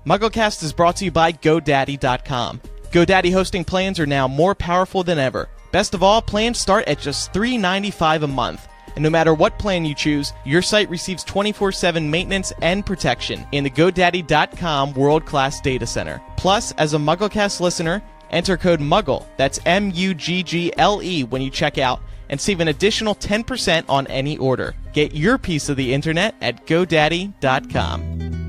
MuggleCast is brought to you by GoDaddy.com. GoDaddy hosting plans are now more powerful than ever. Best of all, plans start at just $3.95 a month. And no matter what plan you choose, your site receives 24/7 maintenance and protection in the GoDaddy.com world-class data center. Plus, as a MuggleCast listener, enter code MUGGLE, that's MUGGLE, when you check out, and save an additional 10% on any order. Get your piece of the internet at GoDaddy.com.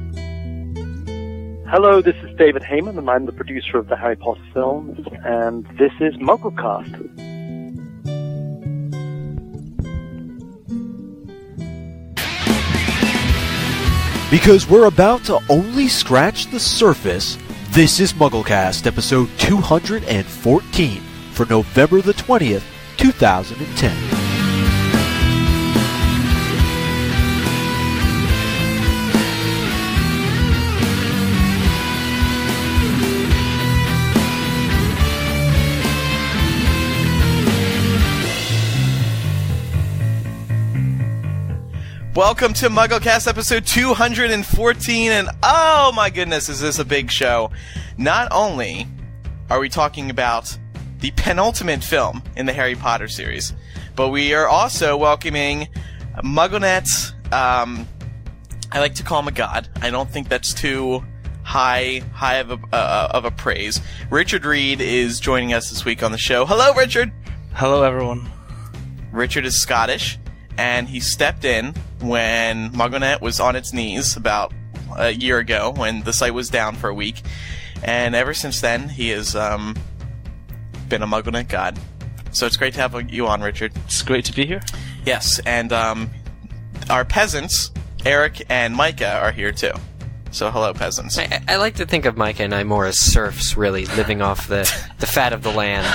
Hello, this is David Heyman, and I'm the producer of the Harry Potter films, and this is MuggleCast. Because we're about to only scratch the surface, this is MuggleCast, episode 214, for November the 20th, 2010. Welcome to MuggleCast episode 214, and oh my goodness, is this a big show. Not only are we talking about the penultimate film in the Harry Potter series, but we are also welcoming MuggleNet, I like to call him a god. I don't think that's too high of a praise. Richard Reed is joining us this week on the show. Hello, Richard! Hello, everyone. Richard is Scottish, and he stepped in when MuggleNet was on its knees about a year ago when the site was down for a week. And ever since then, he has been a MuggleNet god. So it's great to have you on, Richard. It's great to be here. Yes, and our peasants, Eric and Micah, are here too. So hello, peasants. I like to think of Micah and I more as serfs, really, living off the fat of the land.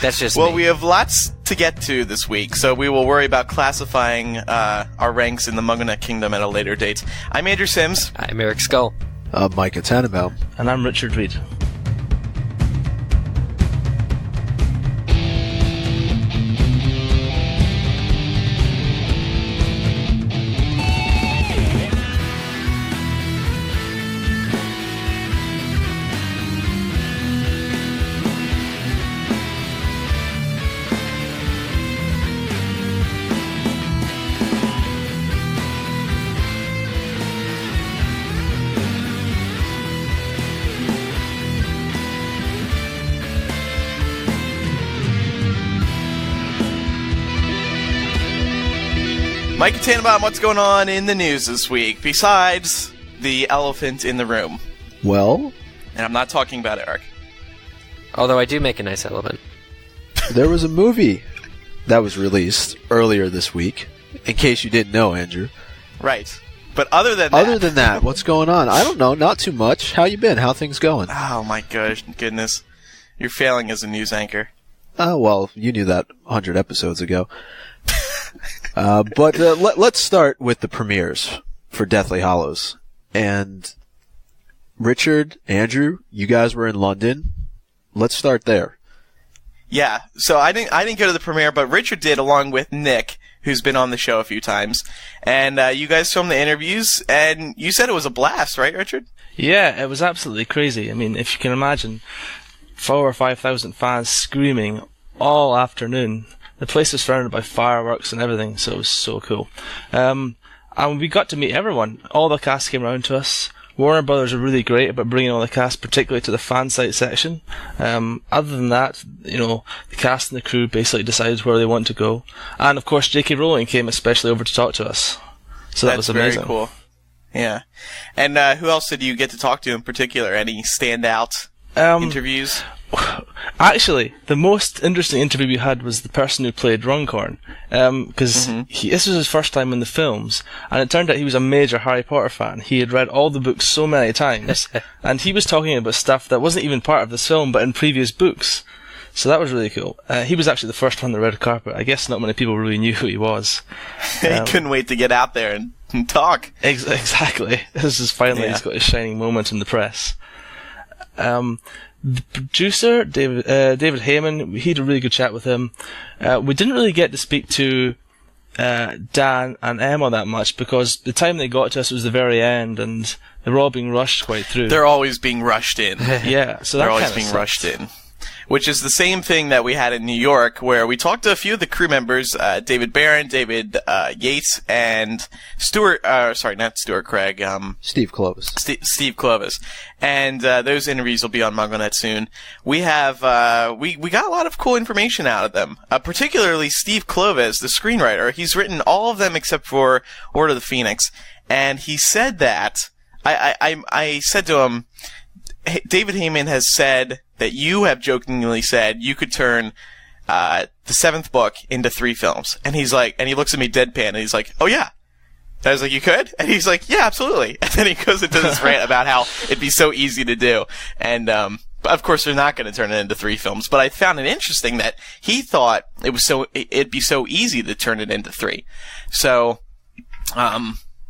That's just Well, me. we have lots to get to this week, so we will worry about classifying our ranks in the MuggleNet Kingdom at a later date. I'm Andrew Sims. I'm Eric Skull. Micah Tannenbaum. And I'm Richard Reed. Micah Tannenbaum, what's going on in the news this week, besides the elephant in the room? Well, And I'm not talking about Eric. Although I do make a nice elephant. there was a movie that was released earlier this week, in case you didn't know, Andrew. Right. But other than that, what's going on? I don't know, not too much. How you been? How things going? Oh my goodness. You're failing as a news anchor. Oh, well, you knew that 100 episodes ago. But let's start with the premieres for Deathly Hallows. And Richard, Andrew, you guys were in London. Let's start there. Yeah, so I didn't go to the premiere, but Richard did, along with Nick, who's been on the show a few times. And you guys filmed the interviews, and you said it was a blast, right, Richard? Yeah, it was absolutely crazy. I mean, if you can imagine 4,000 or 5,000 fans screaming all afternoon. The place was surrounded by fireworks and everything, so it was so cool. And we got to meet everyone. All the cast came around to us. Warner Brothers are really great about bringing all the cast, particularly to the fan site section. Other than that, the cast and the crew basically decided where they want to go. And of course, J.K. Rowling came especially over to talk to us. So that was amazing. That's very cool. Yeah. And who else did you get to talk to in particular? Any standout interviews? Actually, the most interesting interview we had was the person who played Runcorn, because this was his first time in the films, and it turned out he was a major Harry Potter fan. He had read all the books so many times, and he was talking about stuff that wasn't even part of this film, but in previous books. So that was really cool. He was actually the first one on the red carpet. I guess not many people really knew who he was. He couldn't wait to get out there and talk. Exactly. This is finally he's got his shining moment in the press. The producer, David Heyman, he had a really good chat with him. We didn't really get to speak to Dan and Emma that much, because the time they got to us was the very end, and they were all being rushed quite through. They're always being rushed in. Yeah, so that they're always kinda being sucks. rushed in. Which is the same thing that we had in New York, where we talked to a few of the crew members, David Barron, David Yates, and Stuart, not Stuart Craig, Steve Clovis. Steve Clovis. And those interviews will be on MuggleNet soon. We have, we got a lot of cool information out of them. Particularly Steve Clovis, the screenwriter. He's written all of them except for Order of the Phoenix. And he said that, I said to him, David Heyman has said that you have jokingly said you could turn the 7th book into 3 films. And he's like, and he looks at me deadpan, and he's like, oh yeah. And I was like, you could? And he's like, yeah, absolutely. And then he goes into this rant about how it'd be so easy to do. And, but of course they're not going to turn it into 3 films. But I found it interesting that he thought it'd be so easy to turn it into 3. So,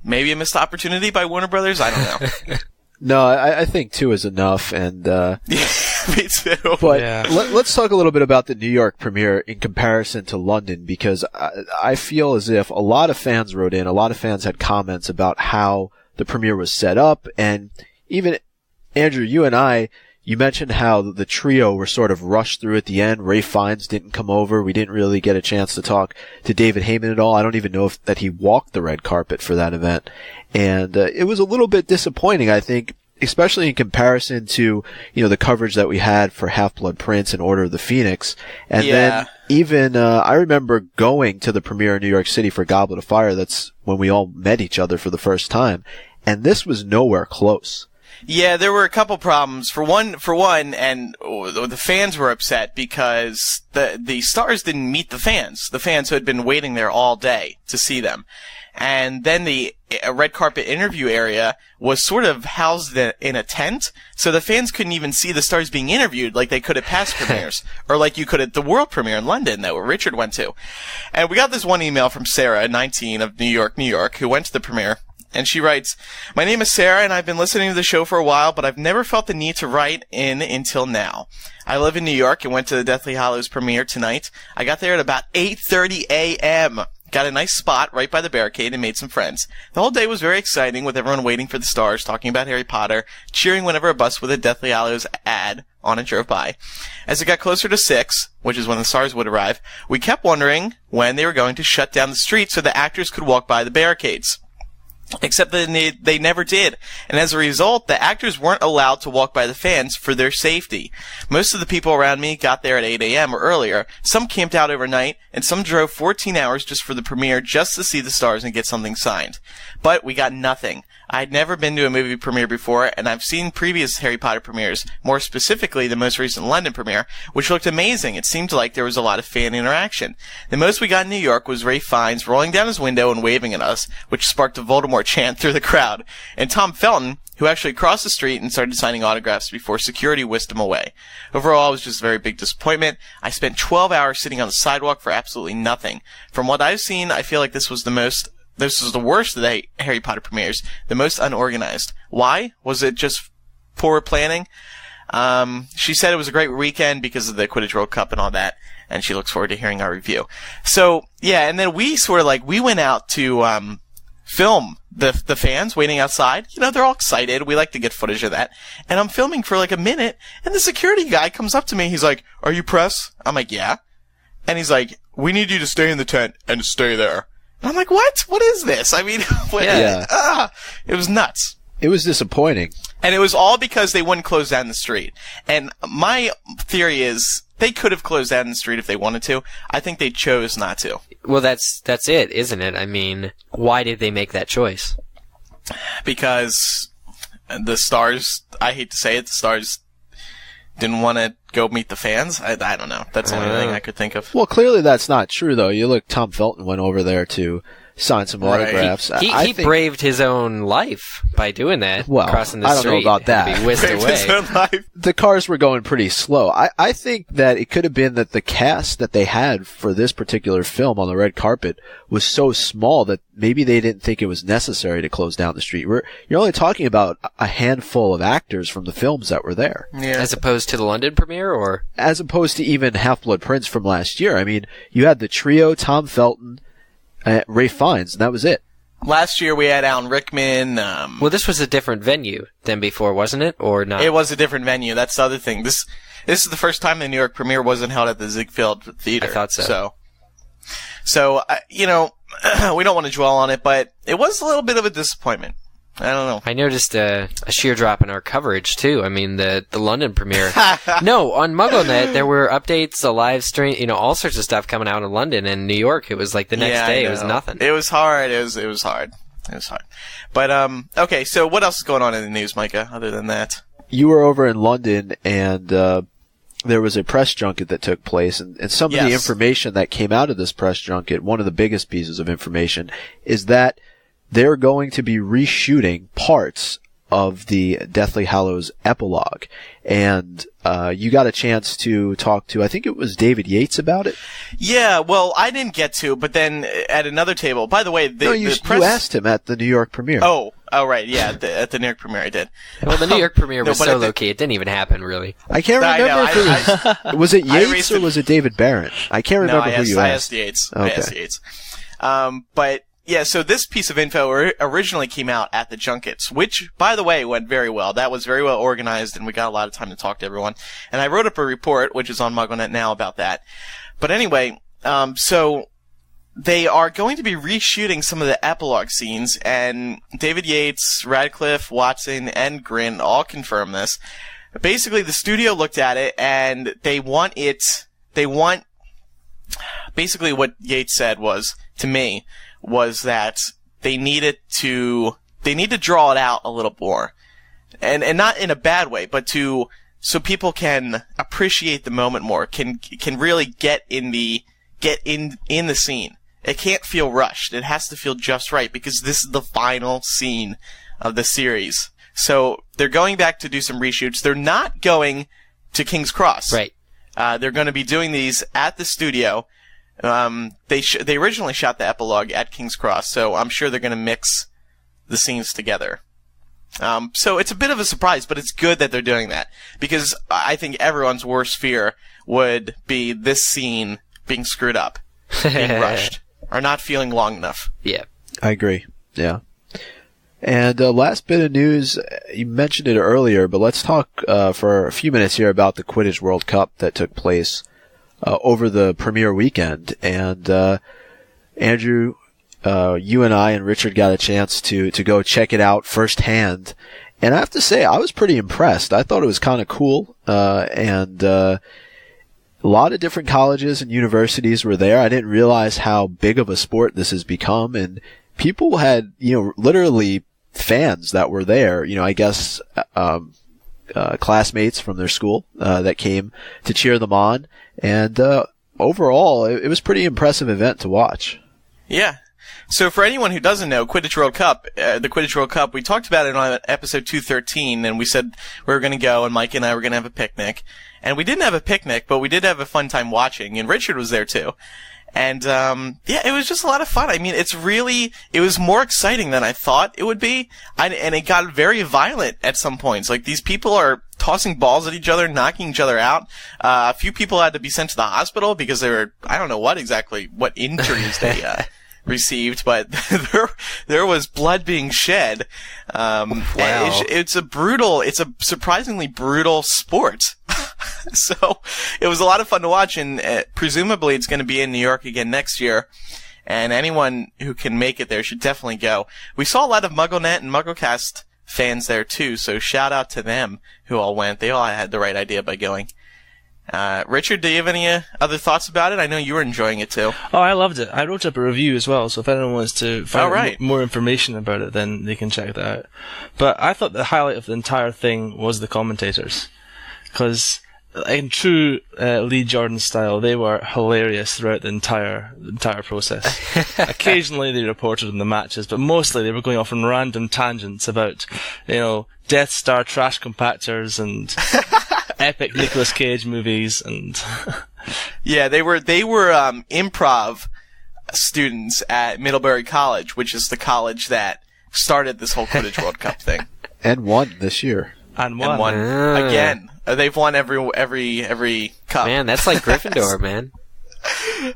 maybe a missed opportunity by Warner Brothers? I don't know. No, I think 2 is enough, and Yeah, me too. but Yeah. let's talk a little bit about the New York premiere in comparison to London, because I feel as if a lot of fans wrote in, a lot of fans had comments about how the premiere was set up, and even Andrew, you and I, you mentioned how the trio were sort of rushed through at the end. Ralph Fiennes didn't come over. We didn't really get a chance to talk to David Heyman at all. I don't even know that he walked the red carpet for that event. And it was a little bit disappointing, I think, especially in comparison to, the coverage that we had for Half-Blood Prince and Order of the Phoenix. And then even, I remember going to the premiere in New York City for Goblet of Fire. That's when we all met each other for the first time. And this was nowhere close. Yeah, there were a couple problems. For one, and the fans were upset because the stars didn't meet the fans who had been waiting there all day to see them. And then the red carpet interview area was sort of housed in a tent, so the fans couldn't even see the stars being interviewed like they could at past premieres, or like you could at the world premiere in London that Richard went to. And we got this one email from Sarah, 19, of New York, who went to the premiere. And she writes, "My name is Sarah, and I've been listening to the show for a while, but I've never felt the need to write in until now. I live in New York and went to the Deathly Hallows premiere tonight. I got there at about 8:30 a.m., got a nice spot right by the barricade and made some friends. The whole day was very exciting, with everyone waiting for the stars, talking about Harry Potter, cheering whenever a bus with a Deathly Hallows ad on it drove by. As it got closer to 6, which is when the stars would arrive, we kept wondering when they were going to shut down the street so the actors could walk by the barricades. Except that they never did, and as a result, the actors weren't allowed to walk by the fans for their safety. Most of the people around me got there at 8 a.m. or earlier. Some camped out overnight, and some drove 14 hours just for the premiere, just to see the stars and get something signed. But we got nothing. I'd never been to a movie premiere before, and I've seen previous Harry Potter premieres, more specifically the most recent London premiere, which looked amazing. It seemed like there was a lot of fan interaction. The most we got in New York was Ralph Fiennes rolling down his window and waving at us, which sparked a Voldemort chant through the crowd, and Tom Felton, who actually crossed the street and started signing autographs before security whisked him away. Overall, it was just a very big disappointment. I spent 12 hours sitting on the sidewalk for absolutely nothing. From what I've seen, I feel like this was the worst of the Harry Potter premieres, the most unorganized. Why? Was it just poor planning? She said it was a great weekend because of the Quidditch World Cup and all that, and she looks forward to hearing our review. So, yeah, and then we went out to, film the fans waiting outside. They're all excited. We like to get footage of that. And I'm filming for like a minute, and the security guy comes up to me. He's like, "Are you press?" I'm like, "Yeah." And he's like, "We need you to stay in the tent and stay there." And I'm like, "What? What is this?" I mean, it was nuts. It was disappointing. And it was all because they wouldn't close down the street. And my theory is they could have closed down the street if they wanted to. I think they chose not to. Well, that's it, isn't it? I mean, why did they make that choice? Because the stars, I hate to say it, the stars didn't want to go meet the fans. I don't know. That's the only thing I could think of. Well, clearly that's not true, though. You look, Tom Felton went over there to sign some autographs. He braved his own life by doing that. Well, crossing the I don't street know about that. and be whisked away. The cars were going pretty slow. I think that it could have been that the cast that they had for this particular film on the red carpet was so small that maybe they didn't think it was necessary to close down the street. You're only talking about a handful of actors from the films that were there. Yeah. As opposed to the London premiere, or? As opposed to even Half-Blood Prince from last year. I mean, you had the trio, Tom Felton, Ralph Fiennes, and that was it. Last year we had Alan Rickman. Well, this was a different venue than before, wasn't it? Or not? It was a different venue. That's the other thing. This is the first time the New York premiere wasn't held at the Ziegfeld Theater. I thought so. So we don't want to dwell on it, but it was a little bit of a disappointment. I don't know. I noticed a sheer drop in our coverage, too. I mean, the London premiere. No, on MuggleNet, there were updates, a live stream, all sorts of stuff coming out in London and New York. It was like the next day. It was nothing. It was hard. It was hard. But, okay, so what else is going on in the news, Micah, other than that? You were over in London, and there was a press junket that took place, and some of the information that came out of this press junket, one of the biggest pieces of information, is that they're going to be reshooting parts of the Deathly Hallows epilogue. And you got a chance to talk to, I think it was David Yates about it? Yeah, well, I didn't get to, but then at another table, by the way, you asked him at the New York premiere. Oh, right, yeah, at the New York premiere I did. Well, the New York premiere was so low-key, it didn't even happen, really. I can't remember if it was it Yates or was it David Barrett? I can't remember who you asked. I asked Yates. Okay. I asked Yates. But yeah, so this piece of info originally came out at the junkets, which, by the way, went very well. That was very well organized, and we got a lot of time to talk to everyone. And I wrote up a report, which is on MuggleNet now, about that. But anyway, so they are going to be reshooting some of the epilogue scenes, and David Yates, Radcliffe, Watson, and Grint all confirm this. Basically, the studio looked at it, and basically what Yates said to me, was that they need to draw it out a little more. And not in a bad way, but so people can appreciate the moment more, can really get in the scene. It can't feel rushed. It has to feel just right, because this is the final scene of the series. So they're going back to do some reshoots. They're not going to King's Cross. Right. They're going to be doing these at the studio. They originally shot the epilogue at King's Cross, so I'm sure they're going to mix the scenes together. So it's a bit of a surprise, but it's good that they're doing that, because I think everyone's worst fear would be this scene being screwed up, being rushed, or not feeling long enough. Yeah. I agree. Yeah. And last bit of news, you mentioned it earlier, but let's talk for a few minutes here about the Quidditch World Cup that took place over the premiere weekend. And Andrew, you and I and Richard got a chance to go check it out firsthand. And I have to say, I was pretty impressed. I thought it was kind of cool. And a lot of different colleges and universities were there. I didn't realize how big of a sport this has become. And people had, literally fans that were there, I guess, classmates from their school, that came to cheer them on. And, overall, it was a pretty impressive event to watch. Yeah. So for anyone who doesn't know, Quidditch World Cup, the Quidditch World Cup, we talked about it on episode 213, and we said we were going to go, and Mike and I were going to have a picnic. And we didn't have a picnic, but we did have a fun time watching, and Richard was there too. And, it was just a lot of fun. I mean, it was more exciting than I thought it would be. And it got very violent at some points. Like, these people are tossing balls at each other, knocking each other out. A few people had to be sent to the hospital because they were, I don't know what injuries they, received, but there was blood being shed. Wow. It's a surprisingly brutal sport. So it was a lot of fun to watch, and presumably it's going to be in New York again next year. And anyone who can make it there should definitely go. We saw a lot of MuggleNet and MuggleCast fans there too, so shout out to them who all went. They all had the right idea by going. Richard, do you have any other thoughts about it? I know you were enjoying it too. Oh, I loved it. I wrote up a review as well, so if anyone wants to find out more information about it, then they can check that out. But I thought the highlight of the entire thing was the commentators. Because in true Lee Jordan style, they were hilarious throughout the entire process. Occasionally they reported on the matches, but mostly they were going off on random tangents about, Death Star trash compactors and epic Nicolas Cage movies and yeah, they were improv students at Middlebury College, which is the college that started this whole Quidditch World Cup thing. And won this year. And won again. They've won every cup. Man, that's like Gryffindor, man.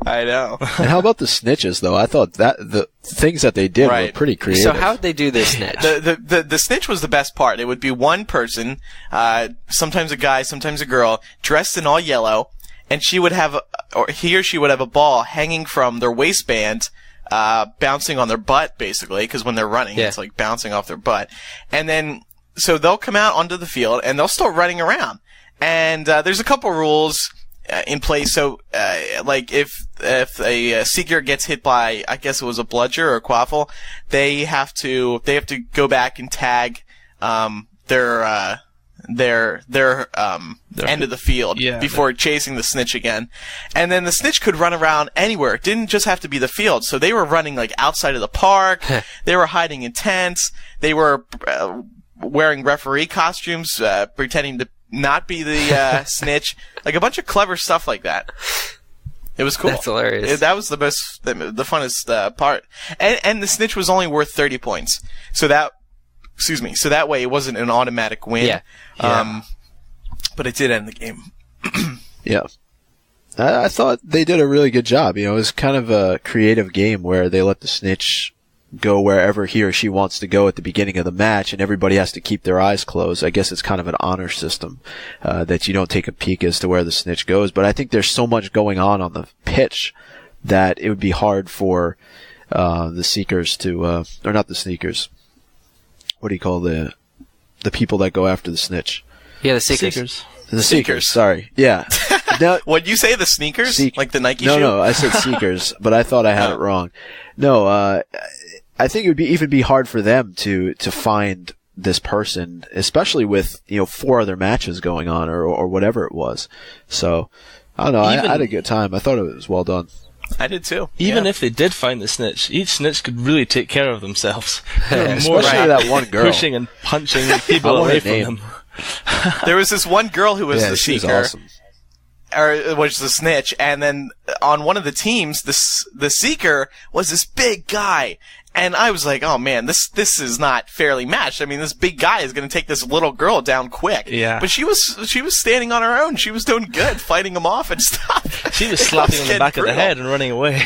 I know. And how about the snitches, though? I thought that the things that they did were pretty creative. So how'd they do this snitch? The snitch was the best part. It would be one person, sometimes a guy, sometimes a girl, dressed in all yellow, and she would have, or he or she would have a ball hanging from their waistband, bouncing on their butt, basically, because when they're running, it's like bouncing off their butt. And then, so they'll come out onto the field, and they'll start running around. And there's a couple rules in place. So, like if a seeker gets hit by, I guess it was a bludger or a quaffle, they have to go back and tag their end of the field before chasing the snitch again. And then the snitch could run around anywhere. It didn't just have to be the field. So they were running like outside of the park. They were hiding in tents. They were wearing referee costumes, pretending to not be the snitch. Like a bunch of clever stuff like that. It was cool. That's hilarious. That was the funnest part. And the snitch was only worth 30 points. So that way it wasn't an automatic win. Yeah. But it did end the game. Yeah. I thought they did a really good job. You know, it was kind of a creative game where they let the snitch go wherever he or she wants to go at the beginning of the match, and everybody has to keep their eyes closed. I guess it's kind of an honor system, that you don't take a peek as to where the snitch goes. But I think there's so much going on the pitch that it would be hard for the seekers to, or not the sneakers. What do you call the people that go after the snitch? Yeah, the seekers. The seekers, sorry. Yeah. Now, what'd you say, the sneakers? Like the Nike shoe? No, I said seekers, but I thought I had it wrong. No, I think it would even be hard for them to find this person, especially with, 4 other matches going on or whatever it was. So, I don't know, I had a good time. I thought it was well done. I did too. Even if they did find the snitch, each snitch could really take care of themselves. Especially that one girl. Pushing and punching people away from them. There was this one girl who was the seeker. Awesome. Or was the snitch, and then on one of the teams, the seeker was this big guy. And I was like, oh man, this is not fairly matched. I mean, this big guy is going to take this little girl down quick. Yeah. But she was standing on her own. She was doing good, fighting him off and stuff. She was slapping him in the back of the head and running away.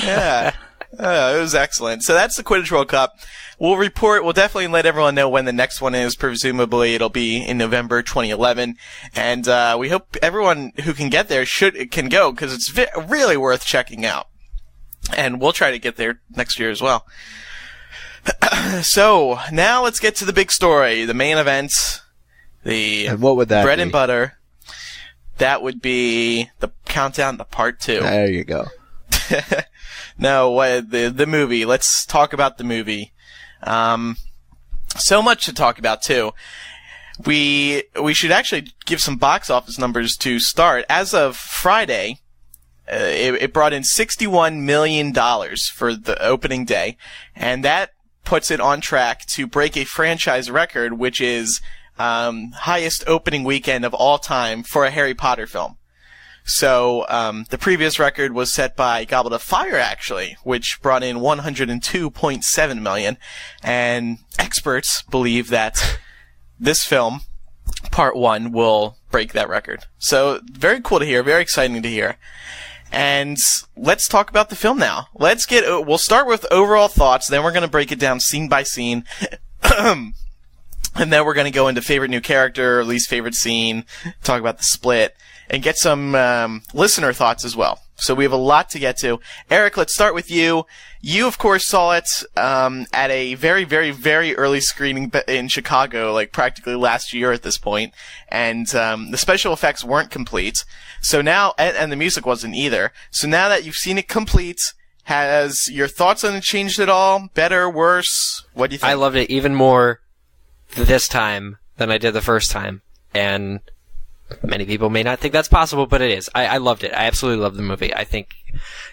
Yeah. It was excellent. So that's the Quidditch World Cup. We'll definitely let everyone know when the next one is. Presumably it'll be in November 2011. And, we hope everyone who can get there can go, because it's really worth checking out. And we'll try to get there next year as well. So, now let's get to the big story, the main event, and what would that bread be? and butter. That would be the countdown to part 2. There you go. No, the movie. Let's talk about the movie. So much to talk about too. We should actually give some box office numbers to start. As of Friday, it brought in $61 million for the opening day, and that puts it on track to break a franchise record, which is highest opening weekend of all time for a Harry Potter film. So the previous record was set by Goblet of Fire, actually, which brought in $102.7 million, and experts believe that this film, Part 1, will break that record. So very cool to hear, very exciting to hear. And let's talk about the film now. We'll start with overall thoughts, then we're going to break it down scene by scene. And then we're going to go into favorite new character, least favorite scene, talk about the split, and get some listener thoughts as well. So we have a lot to get to. Eric, let's start with you. You, of course, saw it at a very, very, very early screening in Chicago, like practically last year at this point. And the special effects weren't complete. So now, and the music wasn't either. So now that you've seen it complete, has your thoughts on it changed at all? Better, worse? What do you think? I loved it even more this time than I did the first time. And many people may not think that's possible, but it is. I loved it. I absolutely loved the movie. I think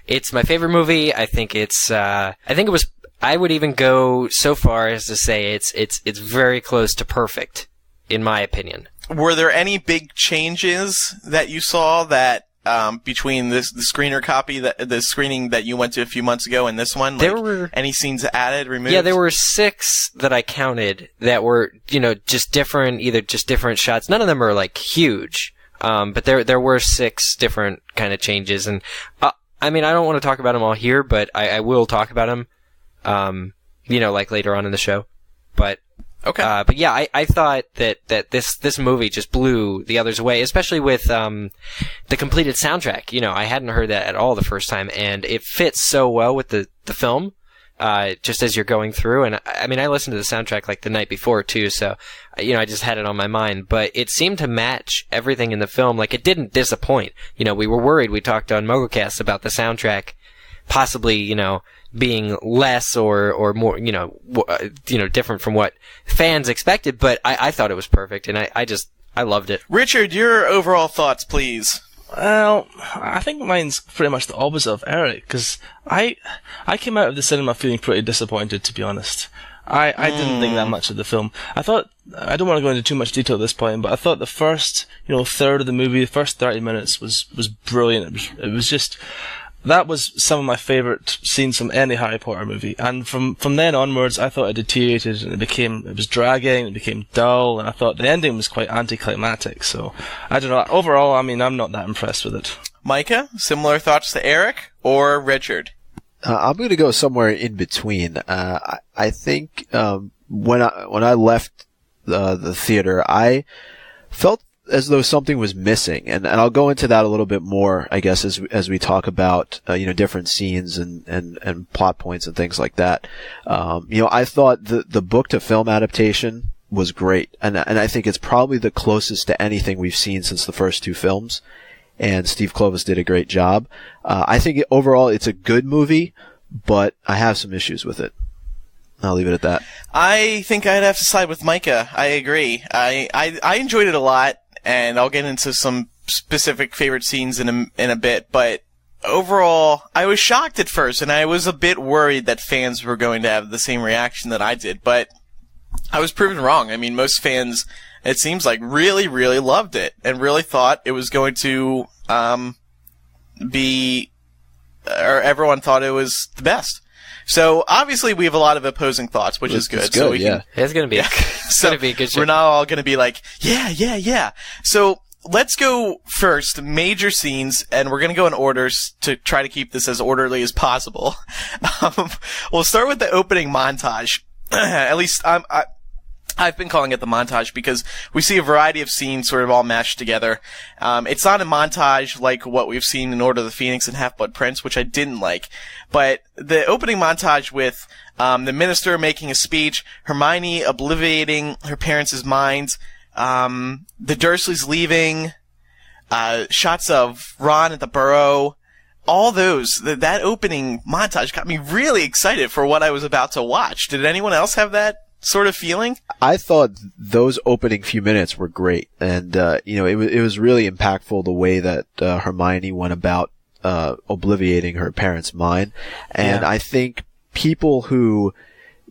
it's my favorite movie. I think I would even go so far as to say it's very close to perfect, in my opinion. Were there any big changes that you saw that between the screener copy, the screening that you went to a few months ago and this one? There were any scenes added, removed? Yeah, there were 6 that I counted that were, just different, either just different shots. None of them are like huge, but there were 6 different kind of changes, and I mean, I don't want to talk about them all here, but I will talk about them, like later on in the show. But Okay. But yeah, I thought that this movie just blew the others away, especially with the completed soundtrack. I hadn't heard that at all the first time, and it fits so well with the film. Just as you're going through, and I mean, I listened to the soundtrack like the night before too, so I just had it on my mind. But it seemed to match everything in the film. Like, it didn't disappoint. We were worried. We talked on MuggleCast about the soundtrack possibly, being less or more, different from what fans expected. But I thought it was perfect, and I loved it. Richard, your overall thoughts, please. Well, I think mine's pretty much the opposite of Eric, because I came out of the cinema feeling pretty disappointed, to be honest. I didn't think that much of the film. I thought, I don't want to go into too much detail at this point, but I thought the first, third of the movie, the first 30 minutes was brilliant. It was just, that was some of my favourite scenes from any Harry Potter movie. And from then onwards, I thought it deteriorated, and it was dragging, it became dull, and I thought the ending was quite anticlimactic. So, I don't know. Overall, I mean, I'm not that impressed with it. Micah, similar thoughts to Eric or Richard? I'm going to go somewhere in between. I think when I left the theater, I felt as though something was missing, and I'll go into that a little bit more, I guess, as we talk about different scenes and plot points and things like that. I thought the book to film adaptation was great, and I think it's probably the closest to anything we've seen since the first two films. And Steve Kloves did a great job. I think overall it's a good movie, but I have some issues with it. I'll leave it at that. I think I'd have to side with Micah. I agree. I enjoyed it a lot, and I'll get into some specific favorite scenes in a bit, but overall, I was shocked at first, and I was a bit worried that fans were going to have the same reaction that I did, but I was proven wrong. I mean, most fans, it seems like, really, really loved it, and really thought it was going to everyone thought it was the best. So obviously we have a lot of opposing thoughts, which is good. So it's going to be a good show. We're not all going to be like, yeah. So let's go first, major scenes, and we're going to go in orders to try to keep this as orderly as possible. We'll start with the opening montage. At least I've been calling it the montage because we see a variety of scenes sort of all mashed together. It's not a montage like what we've seen in Order of the Phoenix and Half-Blood Prince, which I didn't like. But the opening montage with the minister making a speech, Hermione obliviating her parents' minds, the Dursleys leaving, shots of Ron at the Burrow, all those, that opening montage got me really excited for what I was about to watch. Did anyone else have that sort of feeling? I thought those opening few minutes were great, and it was really impactful the way that Hermione went about obliviating her parents' mind, and I think people who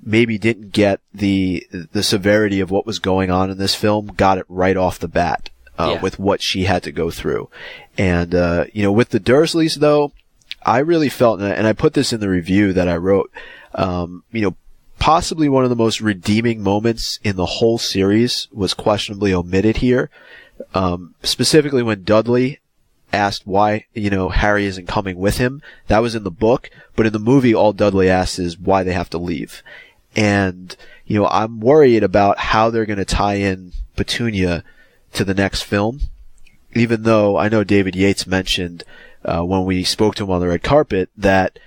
maybe didn't get the severity of what was going on in this film got it right off the bat with what she had to go through, and with the Dursleys though, I really felt, and I put this in the review that I wrote, possibly one of the most redeeming moments in the whole series was questionably omitted here. Specifically when Dudley asked why, Harry isn't coming with him. That was in the book, but in the movie, all Dudley asks is why they have to leave. And, I'm worried about how they're going to tie in Petunia to the next film, even though I know David Yates mentioned, when we spoke to him on the red carpet, that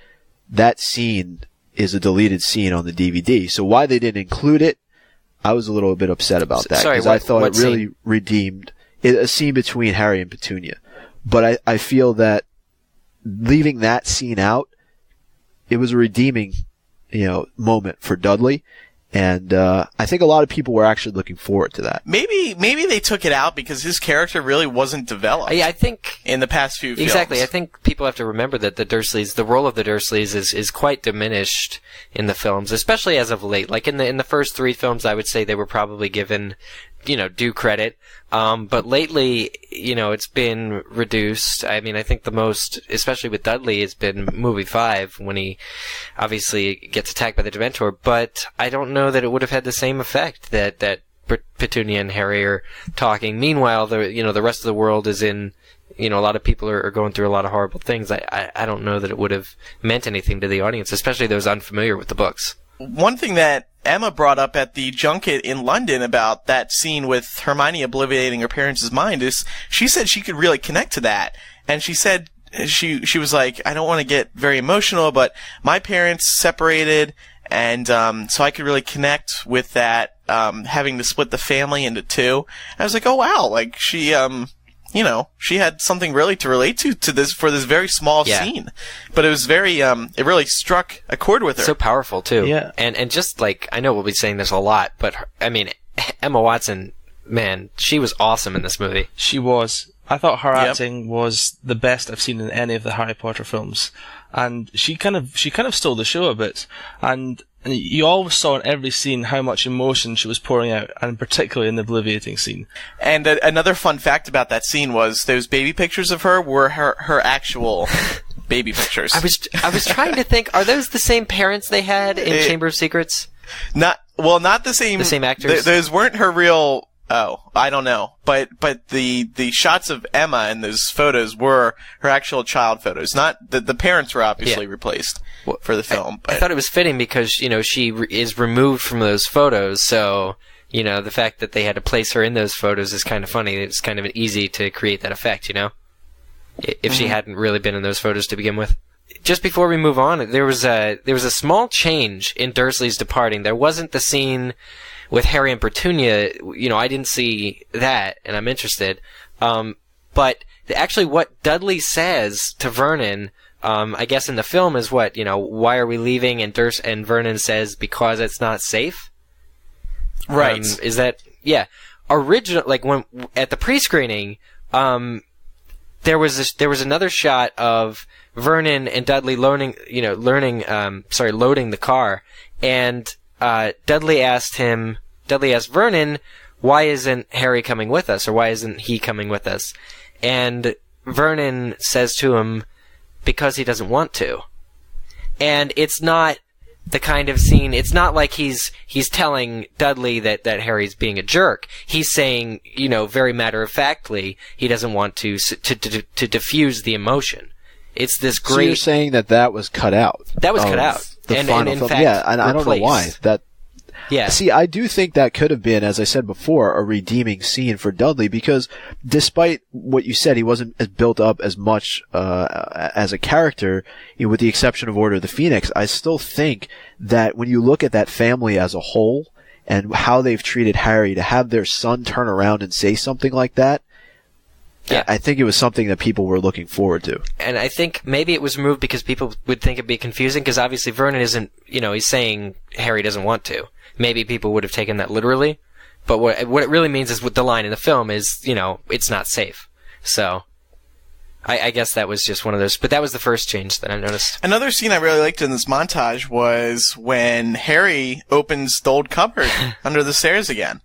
scene is a deleted scene on the DVD. So why they didn't include it, I was a little bit upset about that, because I thought it really redeemed a scene between Harry and Petunia. But I feel that leaving that scene out, it was a redeeming, moment for Dudley. And I think a lot of people were actually looking forward to that. Maybe they took it out because his character really wasn't developed. Yeah, I think in the past few films. Exactly. I think people have to remember that the role of the Dursleys is quite diminished in the films, especially as of late. Like in the first three films, I would say they were probably given, due credit. But lately, it's been reduced. I mean, I think the most, especially with Dudley, has been movie 5 when he obviously gets attacked by the Dementor. But I don't know that it would have had the same effect that Petunia and Harry are talking. Meanwhile, the rest of the world is in a lot of people are going through a lot of horrible things. I don't know that it would have meant anything to the audience, especially those unfamiliar with the books. One thing that Emma brought up at the junket in London about that scene with Hermione obliterating her parents' mind is she said she could really connect to that. And she said she was like, I don't want to get very emotional, but my parents separated, and so I could really connect with that, having to split the family into two. And I was like, oh wow, like she she had something really to relate to this for this very small scene. But it was very, it really struck a chord with her. So powerful, too. Yeah. And just like, I know we'll be saying this a lot, but Emma Watson, man, she was awesome in this movie. She was. I thought her acting was the best I've seen in any of the Harry Potter films. And she kind of stole the show a bit. And you always saw in every scene how much emotion she was pouring out, and particularly in the obliviating scene. And another fun fact about that scene was those baby pictures of her were her actual baby pictures. I was trying to think, are those the same parents they had in Chamber of Secrets? Not the same. The same actors? Those weren't her real. Oh, I don't know. But the shots of Emma in those photos were her actual child photos. Not the parents were obviously replaced for the film. I thought it was fitting because, she is removed from those photos, so, the fact that they had to place her in those photos is kind of funny. It's kind of easy to create that effect, if she hadn't really been in those photos to begin with. Just before we move on, there was a small change in Dursley's departing. There wasn't the scene with Harry and Petunia. I didn't see that, and I'm interested. But actually what Dudley says to Vernon, I guess in the film is what, why are we leaving? And Vernon says, because it's not safe. Right. Is that, original, like when, at the pre-screening, there was another shot of Vernon and Dudley loading the car, and Dudley asked Vernon, why isn't Harry coming with us, or why isn't he coming with us? And Vernon says to him, because he doesn't want to. And it's not the kind of scene, it's not like he's telling Dudley that Harry's being a jerk. He's saying, very matter-of-factly, he doesn't want to diffuse the emotion. It's this great... So you're saying that was cut out? That was cut out. The and final in film. fact, Yeah, and I don't know why. Yeah. See, I do think that could have been, as I said before, a redeeming scene for Dudley, because despite what you said, he wasn't as built up as much as a character, with the exception of Order of the Phoenix. I still think that when you look at that family as a whole and how they've treated Harry, to have their son turn around and say something like that, I think it was something that people were looking forward to. And I think maybe it was removed because people would think it'd be confusing, because obviously Vernon isn't, he's saying Harry doesn't want to. Maybe people would have taken that literally, but what it really means is, with the line in the film is, it's not safe. So, I guess that was just one of those, but that was the first change that I noticed. Another scene I really liked in this montage was when Harry opens the old cupboard under the stairs again.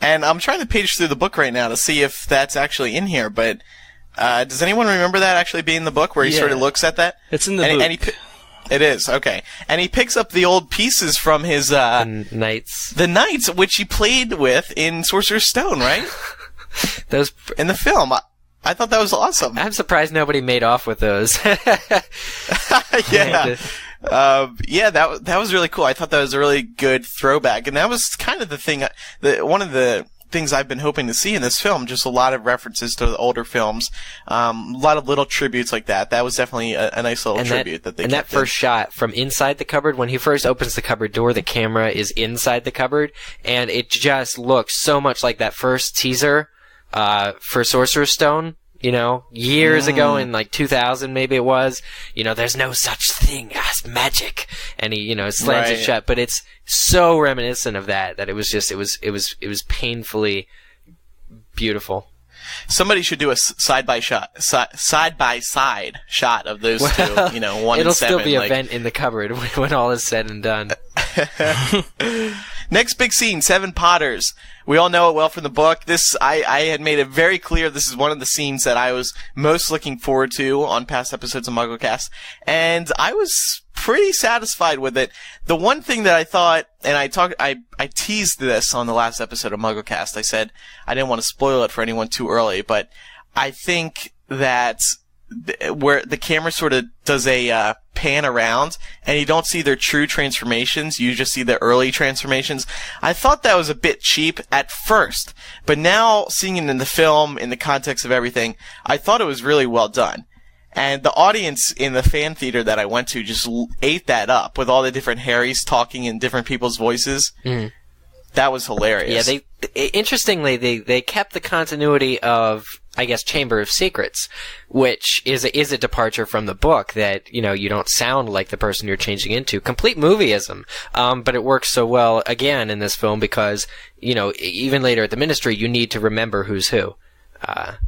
And I'm trying to page through the book right now to see if that's actually in here, but does anyone remember that actually being in the book, where he sort of looks at that? It's in the book. It is, okay. And he picks up the old pieces from his, the Knights. The Knights, which he played with in Sorcerer's Stone, right? Those in the film. I thought that was awesome. I'm surprised nobody made off with those. Yeah. That was really cool. I thought that was a really good throwback. And that was kind of the thing, one of the things I've been hoping to see in this film, just a lot of references to the older films, a lot of little tributes like that. That was definitely a nice little tribute that they kept. And that first shot from inside the cupboard, when he first opens the cupboard door, the camera is inside the cupboard, and it just looks so much like that first teaser for Sorcerer's Stone, years ago in like 2000 maybe it was, there's no such thing as magic, and he, slams it shut, but it's so reminiscent of that it was just, it was painfully beautiful. Somebody should do a side by side shot of those two, 1 and 7. It'll still be a vent in the cupboard when all is said and done. Next big scene, Seven Potters. We all know it well from the book. I had made it very clear this is one of the scenes that I was most looking forward to on past episodes of MuggleCast, and I was pretty satisfied with it. The one thing that I thought, and I teased this on the last episode of MuggleCast. I said I didn't want to spoil it for anyone too early, but I think that where the camera sort of does a pan around, and you don't see their true transformations. You just see the early transformations. I thought that was a bit cheap at first, but now seeing it in the film, in the context of everything, I thought it was really well done. And the audience in the fan theater that I went to just ate that up with all the different Harrys talking in different people's voices. Mm. That was hilarious. Yeah, interestingly, they kept the continuity of, I guess, Chamber of Secrets, which is a departure from the book that, you don't sound like the person you're changing into. Complete movieism. But it works so well, again, in this film because, even later at the Ministry, you need to remember who's who.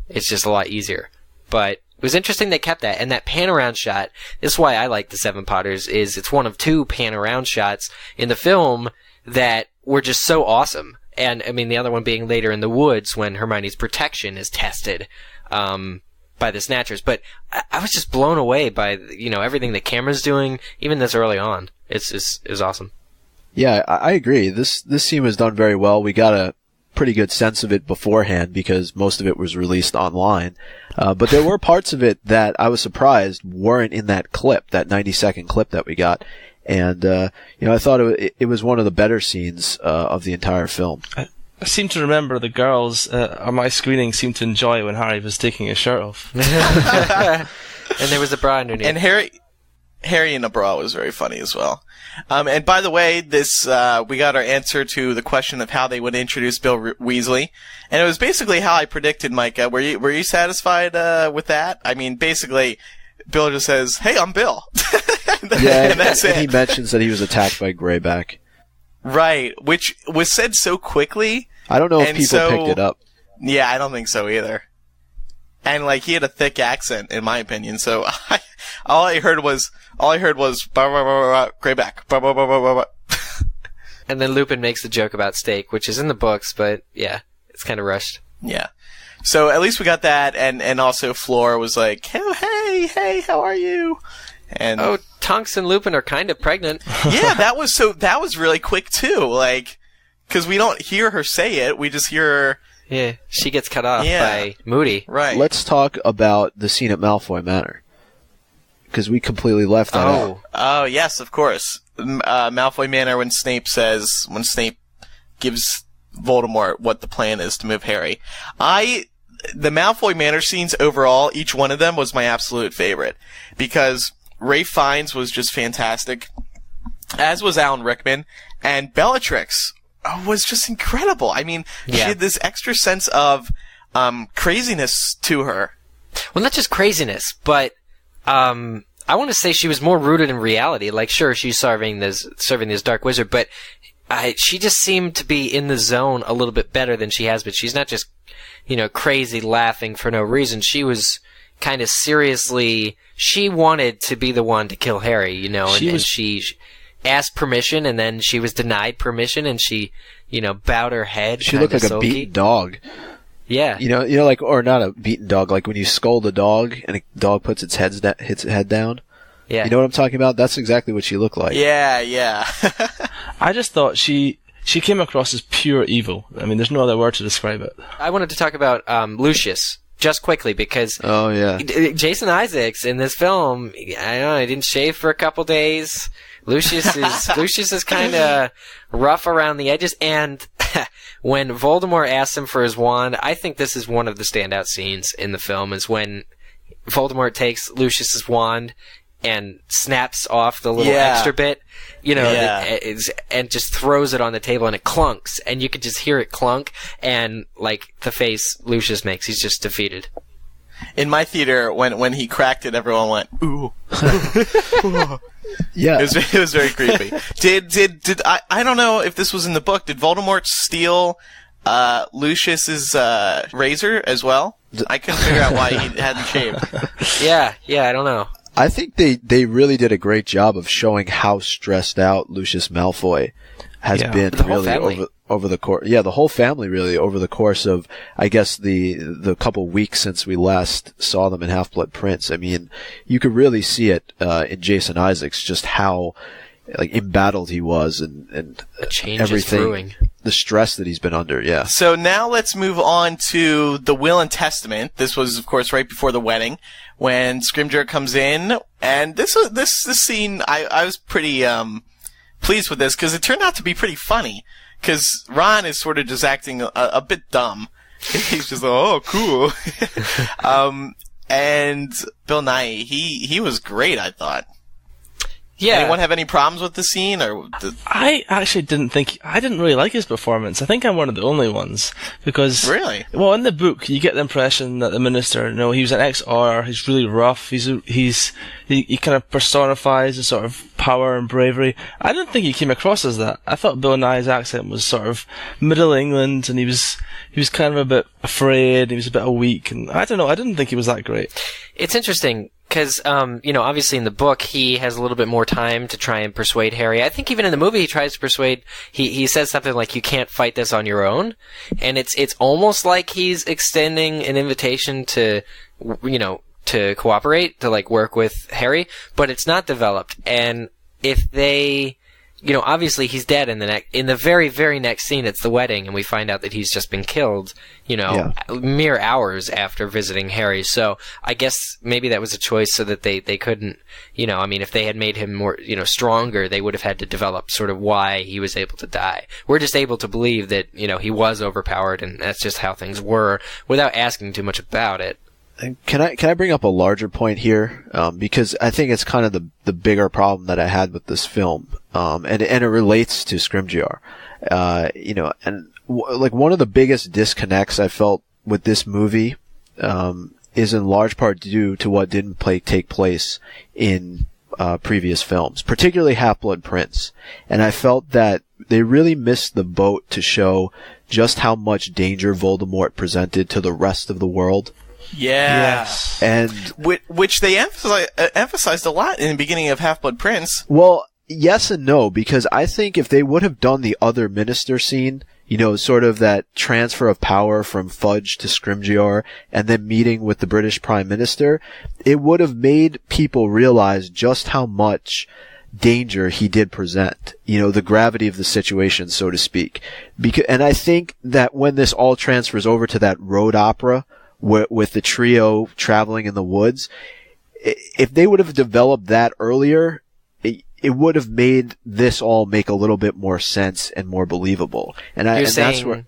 It's just a lot easier. But it was interesting they kept that. And that pan-around shot, this is why I like the Seven Potters, is it's one of two pan-around shots in the film that were just so awesome. And, I mean, the other one being later in the woods when Hermione's protection is tested by the Snatchers. But I was just blown away by, everything the camera's doing, even this early on. It's awesome. Yeah, I agree. This scene was done very well. We got a pretty good sense of it beforehand because most of it was released online. But there were parts of it that I was surprised weren't in that clip, that 90-second clip that we got. And, I thought it was one of the better scenes of the entire film. I seem to remember the girls on my screening seemed to enjoy when Harry was taking his shirt off. And there was a bra underneath. And Harry in a bra was very funny as well. And by the way, this we got our answer to the question of how they would introduce Bill Weasley, and it was basically how I predicted, Micah. Were you satisfied with that? I mean, basically, Bill just says, "Hey, I'm Bill." And that's it. He mentions that he was attacked by Greyback. Right, which was said so quickly. I don't know if people picked it up. Yeah, I don't think so either. And he had a thick accent, in my opinion. So all I heard was bah, bah, bah, bah, Greyback. Bah, bah, bah, bah, bah. And then Lupin makes the joke about steak, which is in the books, but yeah, it's kind of rushed. Yeah. So at least we got that, and also Fleur was like, oh, hey, how are you? And Tonks and Lupin are kind of pregnant. Yeah, that was really quick too, because we don't hear her say it, we just hear her. Yeah, she gets cut off by Moody. Right. Let's talk about the scene at Malfoy Manor, because we completely left that out. Oh, yes, of course. Malfoy Manor when Snape gives Voldemort what the plan is to move Harry. The Malfoy Manor scenes overall, each one of them was my absolute favorite, because Ralph Fiennes was just fantastic, as was Alan Rickman, and Bellatrix was just incredible. I mean, she had this extra sense of craziness to her. Well, not just craziness, but I want to say she was more rooted in reality. Sure, she's serving this dark wizard, but she just seemed to be in the zone a little bit better than she has been. She's not just, crazy laughing for no reason. She was kind of seriously, she wanted to be the one to kill Harry, and she asked permission, and then she was denied permission, and she, bowed her head. She looked like a beaten dog. Yeah. Or not a beaten dog, like when you scold a dog and a dog puts its head down. Yeah. You know what I'm talking about? That's exactly what she looked like. Yeah. I just thought she came across as pure evil. I mean, there's no other word to describe it. I wanted to talk about Lucius just quickly because Jason Isaacs in this film, I don't know, he didn't shave for a couple days. Lucius is kind of rough around the edges, and when Voldemort asks him for his wand, I think this is one of the standout scenes in the film, is when Voldemort takes Lucius's wand and snaps off the little extra bit, and just throws it on the table, and it clunks, and you could just hear it clunk, and the face Lucius makes, he's just defeated. In my theater, when he cracked it, everyone went, ooh. Yeah. It was very creepy. Did I don't know if this was in the book, did Voldemort steal Lucius's razor as well? I couldn't figure out why he hadn't shaved. Yeah, I don't know. I think they really did a great job of showing how stressed out Lucius Malfoy has been really over the course. Yeah, the whole family really over the course of, I guess, the couple weeks since we last saw them in Half-Blood Prince. I mean, you could really see it in Jason Isaacs, just how like embattled he was, and The change everything, is brewing. the stress that he's been under. Yeah. So now let's move on to the Will and Testament. This was, of course, right before the wedding when Scrimgeour comes in, and this scene I was pretty pleased with this because it turned out to be pretty funny. Because Ron is sort of just acting a bit dumb. He's just like, oh, cool. And Bill Nighy, he was great, I thought. Yeah. Anyone have any problems with the scene? I actually I didn't really like his performance. I think I'm one of the only ones. Because, Really? Well, in the book, you get the impression that the minister, he was an ex-R, he's really rough, he kind of personifies a sort of power and bravery. I didn't think he came across as that. I thought Bill Nighy's accent was sort of Middle England, and he was kind of a bit afraid, he was a bit weak, and I don't know, I didn't think he was that great. It's interesting because, obviously in the book he has a little bit more time to try and persuade Harry. I think even in the movie he tries to persuade. He says something like, "You can't fight this on your own," and it's almost like he's extending an invitation to, to cooperate, to like work with Harry, but it's not developed. And if they, obviously he's dead in the very, very next scene, it's the wedding, and we find out that he's just been killed, mere hours after visiting Harry. So I guess maybe that was a choice so that they couldn't, if they had made him more, stronger, they would have had to develop sort of why he was able to die. We're just able to believe that, he was overpowered and that's just how things were without asking too much about it. Can I bring up a larger point here? Because I think it's kind of the bigger problem that I had with this film. And it relates to Scrimgeour. One of the biggest disconnects I felt with this movie, is in large part due to what didn't take place in, previous films, particularly Half-Blood Prince. And I felt that they really missed the boat to show just how much danger Voldemort presented to the rest of the world. Yeah. Yes. And which they emphasized a lot in the beginning of Half-Blood Prince. Well, yes and no, because I think if they would have done the other minister scene, sort of that transfer of power from Fudge to Scrimgeour and then meeting with the British Prime Minister, it would have made people realize just how much danger he did present, the gravity of the situation, so to speak. And I think that when this all transfers over to that road opera, with the trio traveling in the woods, if they would have developed that earlier, it would have made this all make a little bit more sense and more believable. You're saying that's where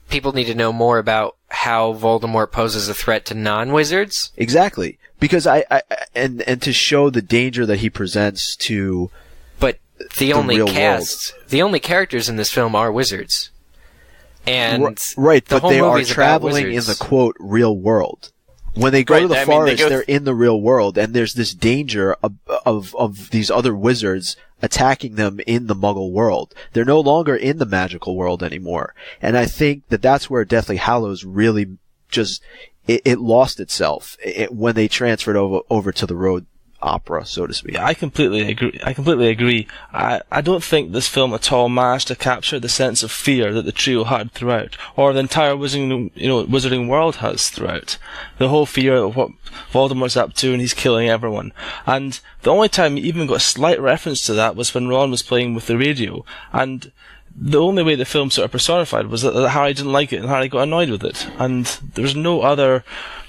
people need to know more about how Voldemort poses a threat to non-wizards? Exactly. Because and to show the danger that he presents to But the only characters in this film are wizards. And right, but they are movie's traveling in the quote real world. When they go to the forest, they're in the real world, and there's this danger of these other wizards attacking them in the Muggle world. They're no longer in the magical world anymore, and I think that's where Deathly Hallows really just it lost itself when they transferred over to the road opera, so to speak. Yeah, I completely agree. I don't think this film at all managed to capture the sense of fear that the trio had throughout, or the entire wizarding world has throughout. The whole fear of what Voldemort's up to, and he's killing everyone. And the only time you even got a slight reference to that was when Ron was playing with the radio, and the only way the film sort of personified was that Harry didn't like it and Harry got annoyed with it. And there's no other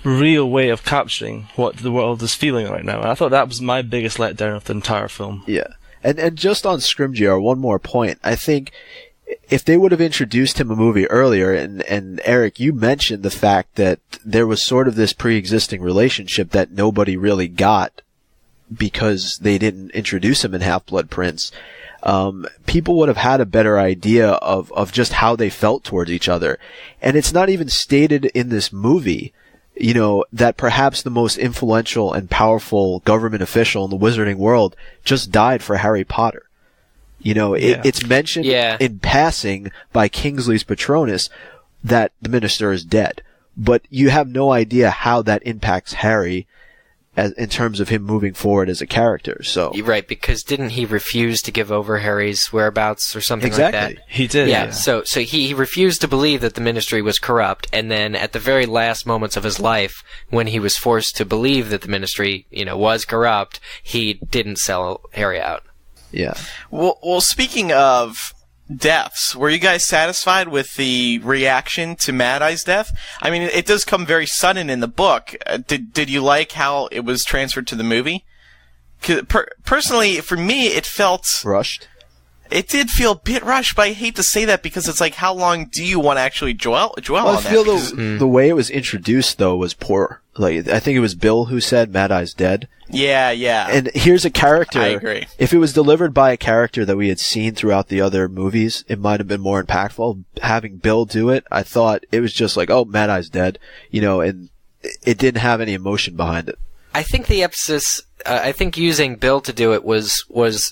real way of capturing what the world is feeling right now. And I thought that was my biggest letdown of the entire film. Yeah. And just on Scrimgeour, one more point. I think if they would have introduced him a movie earlier, and Eric, you mentioned the fact that there was sort of this pre-existing relationship that nobody really got because they didn't introduce him in Half-Blood Prince. People would have had a better idea of just how they felt towards each other. And it's not even stated in this movie, that perhaps the most influential and powerful government official in the wizarding world just died for Harry Potter. It's mentioned in passing by Kingsley's Patronus that the minister is dead. But you have no idea how that impacts Harry in terms of him moving forward as a character. So right, because didn't he refuse to give over Harry's whereabouts or something like that? He did. Yeah. So he refused to believe that the ministry was corrupt, and then at the very last moments of his life, when he was forced to believe that the ministry, was corrupt, he didn't sell Harry out. Yeah. Well, speaking of deaths, were you guys satisfied with the reaction to Mad Eye's death? I mean, it does come very sudden in the book. Did you like how it was transferred to the movie? 'Cause personally, for me, it felt rushed. It did feel a bit rushed, but I hate to say that because it's like, how long do you want to actually dwell well, on I feel that? the way it was introduced, though, was poor. Like, I think it was Bill who said Mad Eye's dead. Yeah. And here's a character. I agree. If it was delivered by a character that we had seen throughout the other movies, it might have been more impactful. Having Bill do it, I thought it was just like, oh, Mad Eye's dead, and it didn't have any emotion behind it. I think the emphasis, I think using Bill to do it was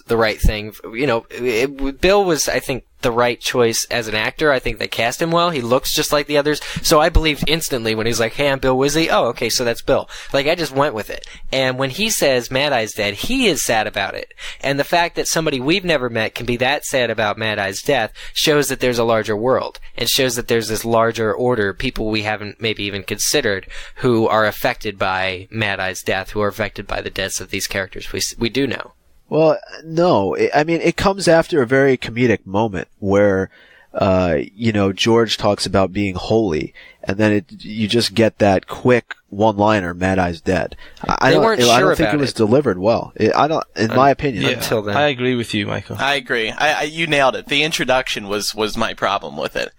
the right thing. Bill was, I think, the right choice as an actor. I think they cast him well. He looks just like the others. So I believed instantly when he's like, hey, I'm Bill Wizzy. Oh, okay, so that's Bill. Like, I just went with it. And when he says Mad Eye's dead, he is sad about it. And the fact that somebody we've never met can be that sad about Mad Eye's death shows that there's a larger world. And shows that there's this larger order, people we haven't maybe even considered, who are affected by Mad Eye's death, who are affected by the deaths of these characters we do know. Well, no. It comes after a very comedic moment where, George talks about being holy, and then you just get that quick one-liner, Mad Eye's dead. I don't think it was delivered well. In my opinion. Yeah, until then. I agree with you, Michael. I agree. You nailed it. The introduction was my problem with it.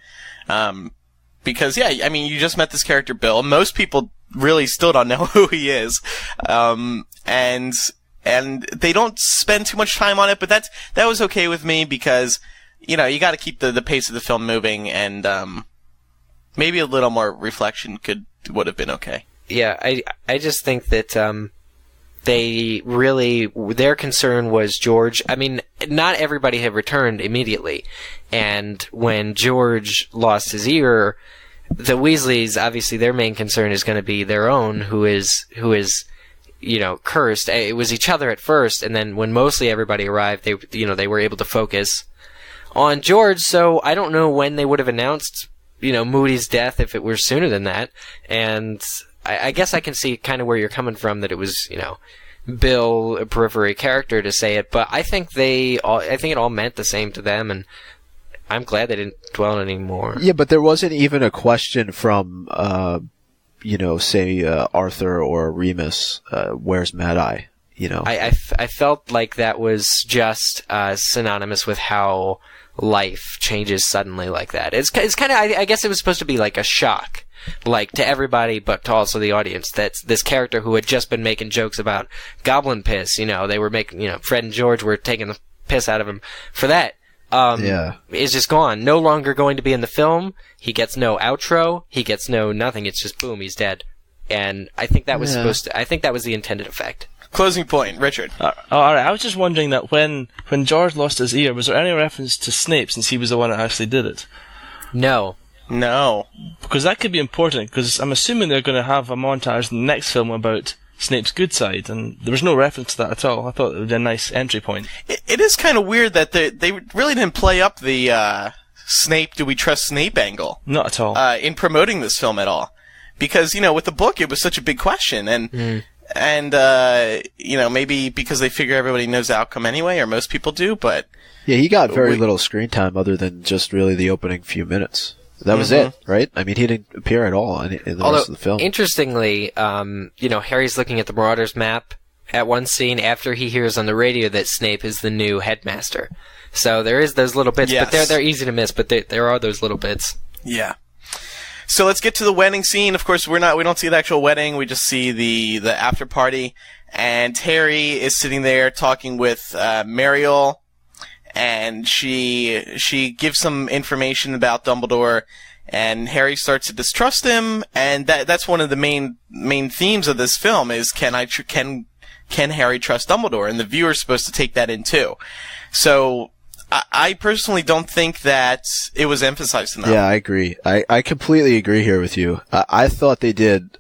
Because, you just met this character, Bill. Most people really still don't know who he is. And they don't spend too much time on it, but that was okay with me because, you got to keep the pace of the film moving, and maybe a little more reflection would have been okay. Yeah, I just think that their concern was George. I mean, not everybody had returned immediately, and when George lost his ear, the Weasleys, obviously their main concern is going to be their own, who is cursed. It was each other at first, and then when mostly everybody arrived, they were able to focus on George. So I don't know when they would have announced, Moody's death if it were sooner than that. And I guess I can see kind of where you're coming from, that it was, Bill, a periphery character, to say it. But I think it all meant the same to them, and I'm glad they didn't dwell on it anymore. Yeah, but there wasn't even a question from, say Arthur or Remus, where's Mad Eye? I felt like that was just synonymous with how life changes suddenly like that. It's kind of, I guess it was supposed to be like a shock, like to everybody, but to also the audience. That's this character who had just been making jokes about goblin piss. They were making, Fred and George were taking the piss out of him for that. Is just gone. No longer going to be in the film. He gets no outro. He gets no nothing. It's just boom, he's dead. And I think that was I think that was the intended effect. Closing point, Richard. All right. I was just wondering that when George lost his ear, was there any reference to Snape, since he was the one that actually did it? No. Because that could be important, because I'm assuming they're going to have a montage in the next film about Snape's good side, and there was no reference to that at all. I thought it would be a nice entry point. It is kind of weird that they really didn't play up the Snape, do we trust Snape angle? Not at all. In promoting this film at all. Because, with the book, it was such a big question, and maybe because they figure everybody knows the outcome anyway, or most people do, but... Yeah, he got very little screen time other than just really the opening few minutes. That was it, right? I mean, he didn't appear at all in the rest of the film. Interestingly, Harry's looking at the Marauders map at one scene after he hears on the radio that Snape is the new headmaster. So there is those little bits, but they're easy to miss, but there are those little bits. Yeah. So let's get to the wedding scene. Of course, we don't see the actual wedding. We just see the after party. And Harry is sitting there talking with Mariel, and she gives some information about Dumbledore, and Harry starts to distrust him, and that's one of the main themes of this film is can Harry trust Dumbledore, and the viewer's supposed to take that in too. So I personally don't think that it was emphasized enough. Yeah, I agree. I completely agree here with you. I thought they did.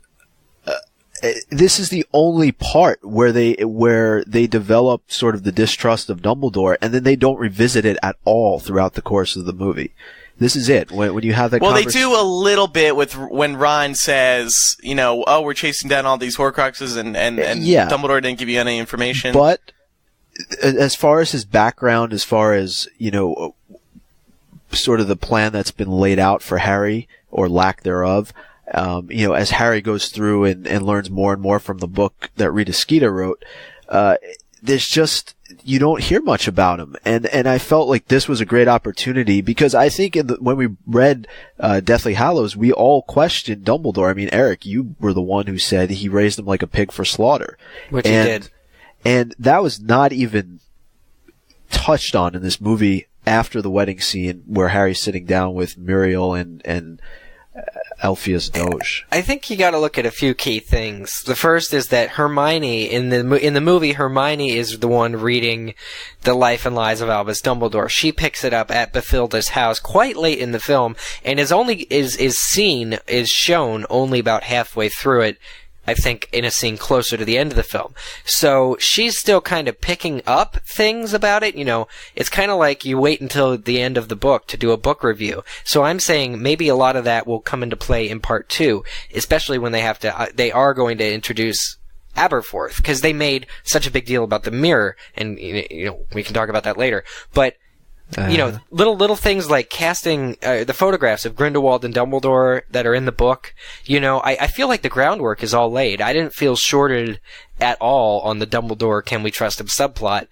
This is the only part where they develop sort of the distrust of Dumbledore, and then they don't revisit it at all throughout the course of the movie. This is it. When you have that Well, they do a little bit with when Ron says, we're chasing down all these Horcruxes and Dumbledore didn't give you any information. But as far as his background, as far as, sort of the plan that's been laid out for Harry, or lack thereof, as Harry goes through and learns more and more from the book that Rita Skeeter wrote, there's just, you don't hear much about him. And I felt like this was a great opportunity, because I think when we read Deathly Hallows, we all questioned Dumbledore. I mean, Eric, you were the one who said he raised him like a pig for slaughter. Which he did. And that was not even touched on in this movie after the wedding scene where Harry's sitting down with Muriel and Alpheus Doge. I think you got to look at a few key things. The first is that Hermione in the movie, Hermione is the one reading The Life and Lies of Albus Dumbledore. She picks it up at Bathilda's house quite late in the film, and is shown only about halfway through it, I think, in a scene closer to the end of the film. So she's still kind of picking up things about it. It's kind of like you wait until the end of the book to do a book review. So I'm saying maybe a lot of that will come into play in part 2, especially when they are going to introduce Aberforth, because they made such a big deal about the mirror, and we can talk about that later. But little things like casting the photographs of Grindelwald and Dumbledore that are in the book. I feel like the groundwork is all laid. I didn't feel shorted at all on the Dumbledore "Can we trust him" subplot,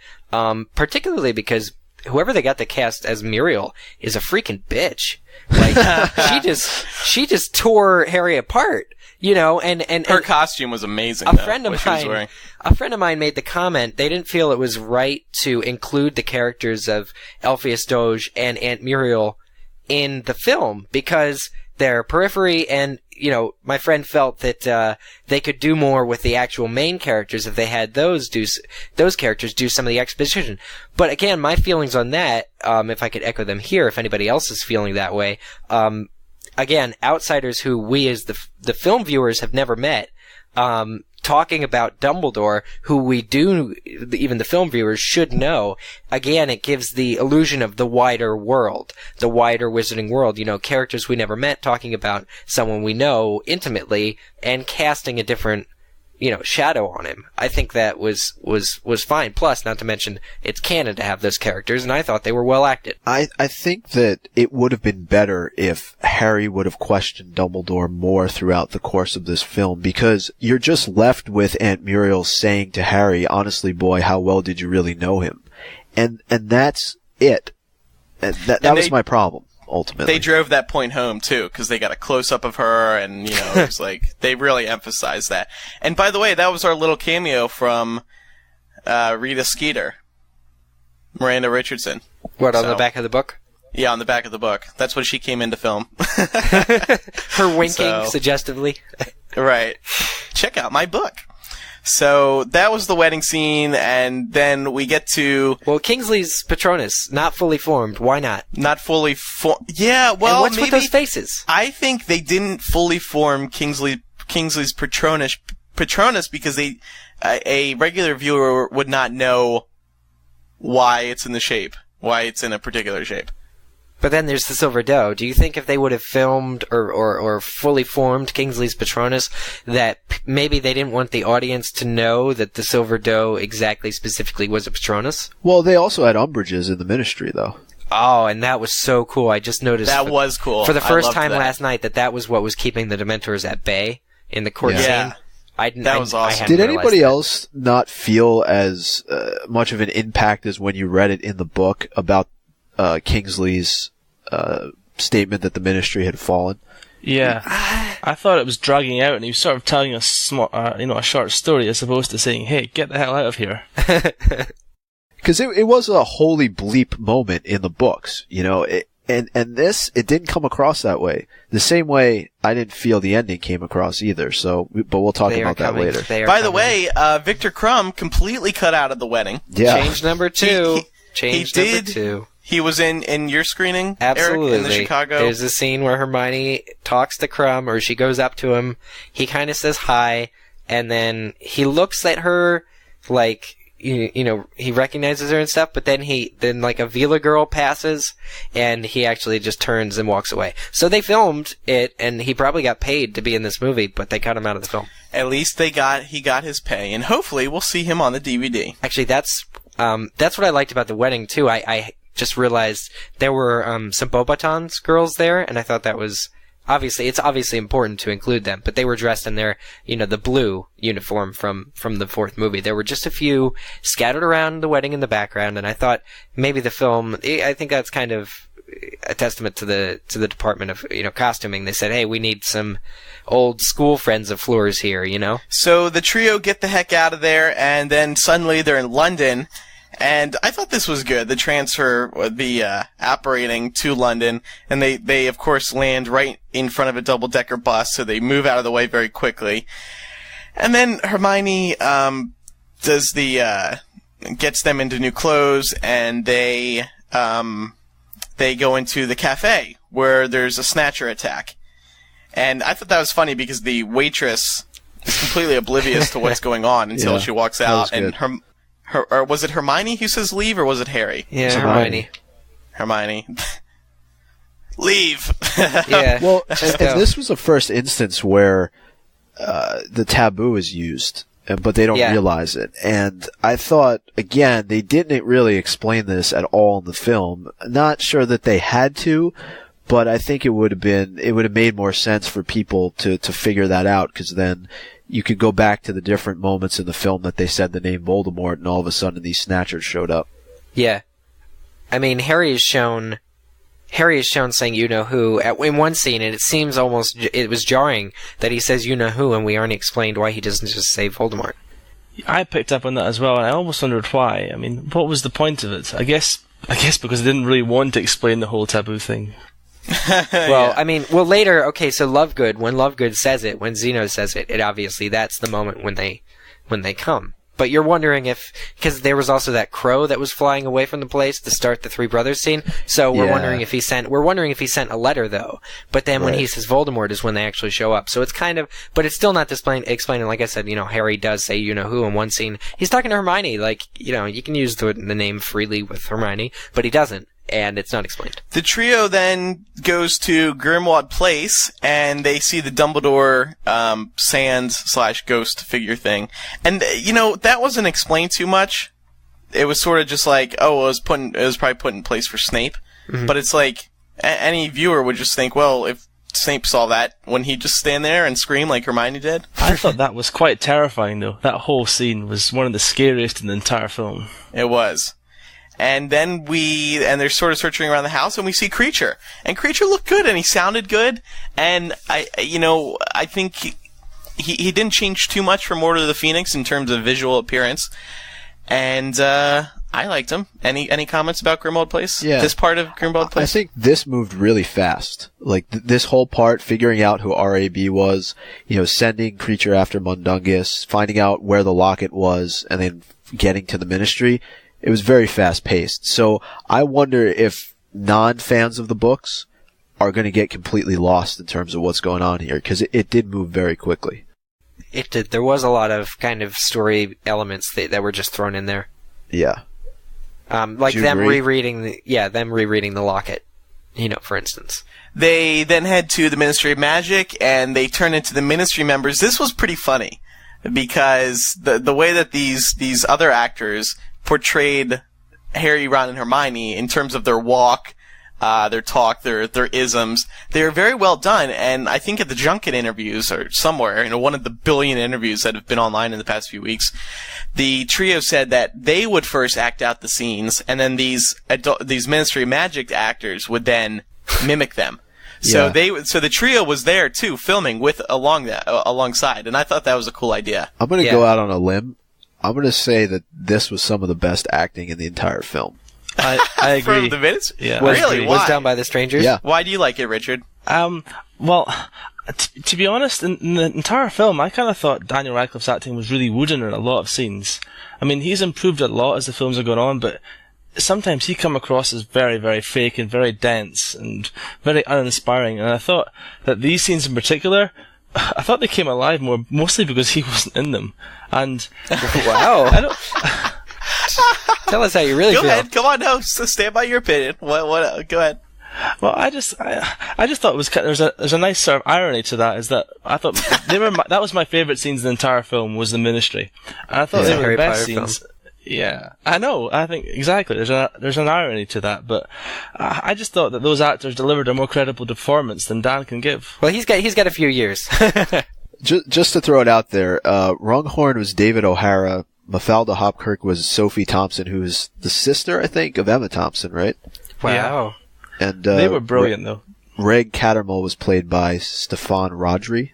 particularly because whoever they got to cast as Muriel is a freaking bitch. Like she just tore Harry apart. And her costume was amazing. A friend of mine made the comment they didn't feel it was right to include the characters of Alpheus Doge and Aunt Muriel in the film because they're periphery, and my friend felt that they could do more with the actual main characters if they had those characters do some of the exposition. But again, my feelings on that, if I could echo them here, if anybody else is feeling that way. Again, outsiders who we as the film viewers have never met, talking about Dumbledore, who we do, even the film viewers should know. Again, it gives the illusion of the wider world, the wider wizarding world. Characters we never met talking about someone we know intimately and casting a different, shadow on him. I think that was fine. Plus, not to mention, it's canon to have those characters, and I thought they were well acted. I think that it would have been better if Harry would have questioned Dumbledore more throughout the course of this film, because you're just left with Aunt Muriel saying to Harry, "Honestly, boy, how well did you really know him?" And that's it. And that was my problem. Ultimately, they drove that point home too, because they got a close-up of her, and it was like they really emphasized that. And by the way, that was our little cameo from Rita Skeeter, Miranda Richardson. What, on the back of the book? Yeah, on the back of the book. That's when she came into film. Her winking suggestively. Right. Check out my book. So that was the wedding scene, and then we get to... Well, Kingsley's Patronus, not fully formed. Why not? Not fully formed. Yeah, well, and what's maybe... with those faces? I think they didn't fully form Kingsley's Patronus because a regular viewer would not know why it's in the shape, why it's in a particular shape. But then there's the Silver Doe. Do you think if they would have filmed or fully formed Kingsley's Patronus, that maybe they didn't want the audience to know that the Silver Doe exactly specifically was a Patronus? Well, they also had Umbridge's in the Ministry, though. Oh, and that was so cool. I just noticed... That was cool. For the first time last night, that was what was keeping the Dementors at bay in the court scene. That was awesome. Did anybody else not feel as much of an impact as when you read it in the book about Kingsley's statement that the Ministry had fallen? Yeah, I thought it was dragging out, and he was sort of telling us, a short story as opposed to saying, "Hey, get the hell out of here." Because it was a holy bleep moment in the books, and this, it didn't come across that way. The same way I didn't feel the ending came across either. So, but we'll talk about that later. By the way, Victor Crumb completely cut out of the wedding. Yeah. Change number 2. Number 2. He was in your screening, Absolutely. Eric, in the Chicago. There's a scene where Hermione talks to Crumb, or she goes up to him. He kind of says hi, and then he looks at her like, he recognizes her and stuff, but then like a Vila girl passes, and he actually just turns and walks away. So they filmed it, and he probably got paid to be in this movie, but they cut him out of the film. At least he got his pay, and hopefully we'll see him on the DVD. Actually, that's That's what I liked about the wedding too. I just realized there were some Beauxbatons girls there, and I thought that was it's obviously important to include them, but they were dressed in their, the blue uniform from the fourth movie. There were just a few scattered around the wedding in the background, and I thought maybe the film, I think that's kind of a testament to the department of, costuming. They said, hey, we need some old school friends of Fleur's here, So the trio get the heck out of there, and then suddenly they're in London. And I thought this was good. The transfer would be apparating to London, and they of course land right in front of a double-decker bus, so they move out of the way very quickly. And then Hermione gets them into new clothes, and they go into the cafe where there's a snatcher attack. And I thought that was funny because the waitress is completely oblivious to what's going on until she walks out, and or was it Hermione who says leave, or was it Harry? Yeah, Hermione. Leave. Yeah. Well, and this was the first instance where the taboo is used, but they don't realize it. And I thought, again, they didn't really explain this at all in the film. Not sure that they had to, but I think it would have made more sense for people to figure that out, because then you could go back to the different moments in the film that they said the name Voldemort, and all of a sudden these snatchers showed up. Yeah. I mean, Harry is shown saying you-know-who in one scene, and it seems almost, it was jarring that he says you-know-who, and we aren't explained why he doesn't just say Voldemort. I picked up on that as well, and I almost wondered why. I mean, what was the point of it? I guess because they didn't really want to explain the whole taboo thing. Well, later, okay, so when Lovegood says it, when Zeno says it, obviously that's the moment when they come. But you're wondering because there was also that crow that was flying away from the place to start the Three Brothers scene. So we're wondering if he sent a letter though. But then when he says Voldemort is when they actually show up. So it's but it's still not explaining. Like I said, Harry does say you-know-who in one scene. He's talking to Hermione, you can use the name freely with Hermione, but he doesn't. And it's not explained. The trio then goes to Grimmauld Place, and they see the Dumbledore sand/ghost figure thing. And that wasn't explained too much. It was sort of just like, it was probably put in place for Snape. Mm-hmm. But it's like any viewer would just think, well, if Snape saw that, wouldn't he just stand there and scream like Hermione did? I thought that was quite terrifying, though. That whole scene was one of the scariest in the entire film. It was. And then they're sort of searching around the house, and we see Creature. And Creature looked good, and he sounded good. And I think he didn't change too much from Order of the Phoenix in terms of visual appearance. And I liked him. Any comments about Grimmauld Place? Yeah. This part of Grimmauld Place? I think this moved really fast. Like, this whole part, figuring out who R.A.B. was, sending Creature after Mundungus, finding out where the locket was, and then getting to the Ministry. It was very fast-paced. So I wonder if non-fans of the books are going to get completely lost in terms of what's going on here, because it did move very quickly. It did. There was a lot of kind of story elements that were just thrown in there. Yeah. Like them rereading the locket, for instance. They then head to the Ministry of Magic, and they turn into the Ministry members. This was pretty funny, because the way that these other actors portrayed Harry, Ron, and Hermione in terms of their walk, their talk, their isms, they're very well done. And I think at the Junket interviews or somewhere, one of the billion interviews that have been online in the past few weeks, the trio said that they would first act out the scenes, and then these Ministry of Magic actors would then mimic them. So so the trio was there too, filming alongside, and I thought that was a cool idea. I'm going to go out on a limb. I'm going to say that this was some of the best acting in the entire film. I agree. From the Ministry? Yeah. Really? Was done by the strangers? Yeah. Why do you like it, Richard? Well, to be honest, in the entire film, I kind of thought Daniel Radcliffe's acting was really wooden in a lot of scenes. I mean, he's improved a lot as the films have gone on, but sometimes he come across as very, very fake and very dense and very uninspiring. And I thought that these scenes in particular, I thought they came alive mostly because he wasn't in them. And wow. Tell us how you really feel. Go ahead. Come on, no. Stand by your opinion. What? Go ahead. Well, I just thought it was there's a nice sort of irony to that. Is that I thought that was my favorite scenes in the entire film was the Ministry, and I thought they were the best scenes. Yeah, I know. I think exactly. There's an irony to that, but I just thought that those actors delivered a more credible performance than Dan can give. Well, he's got a few years. Just to throw it out there, Runghorn was David O'Hara. Mafalda Hopkirk was Sophie Thompson, who is the sister, I think, of Emma Thompson, right? Wow. Yeah. And they were brilliant, though. Reg Cattermole was played by Stefan Rodri.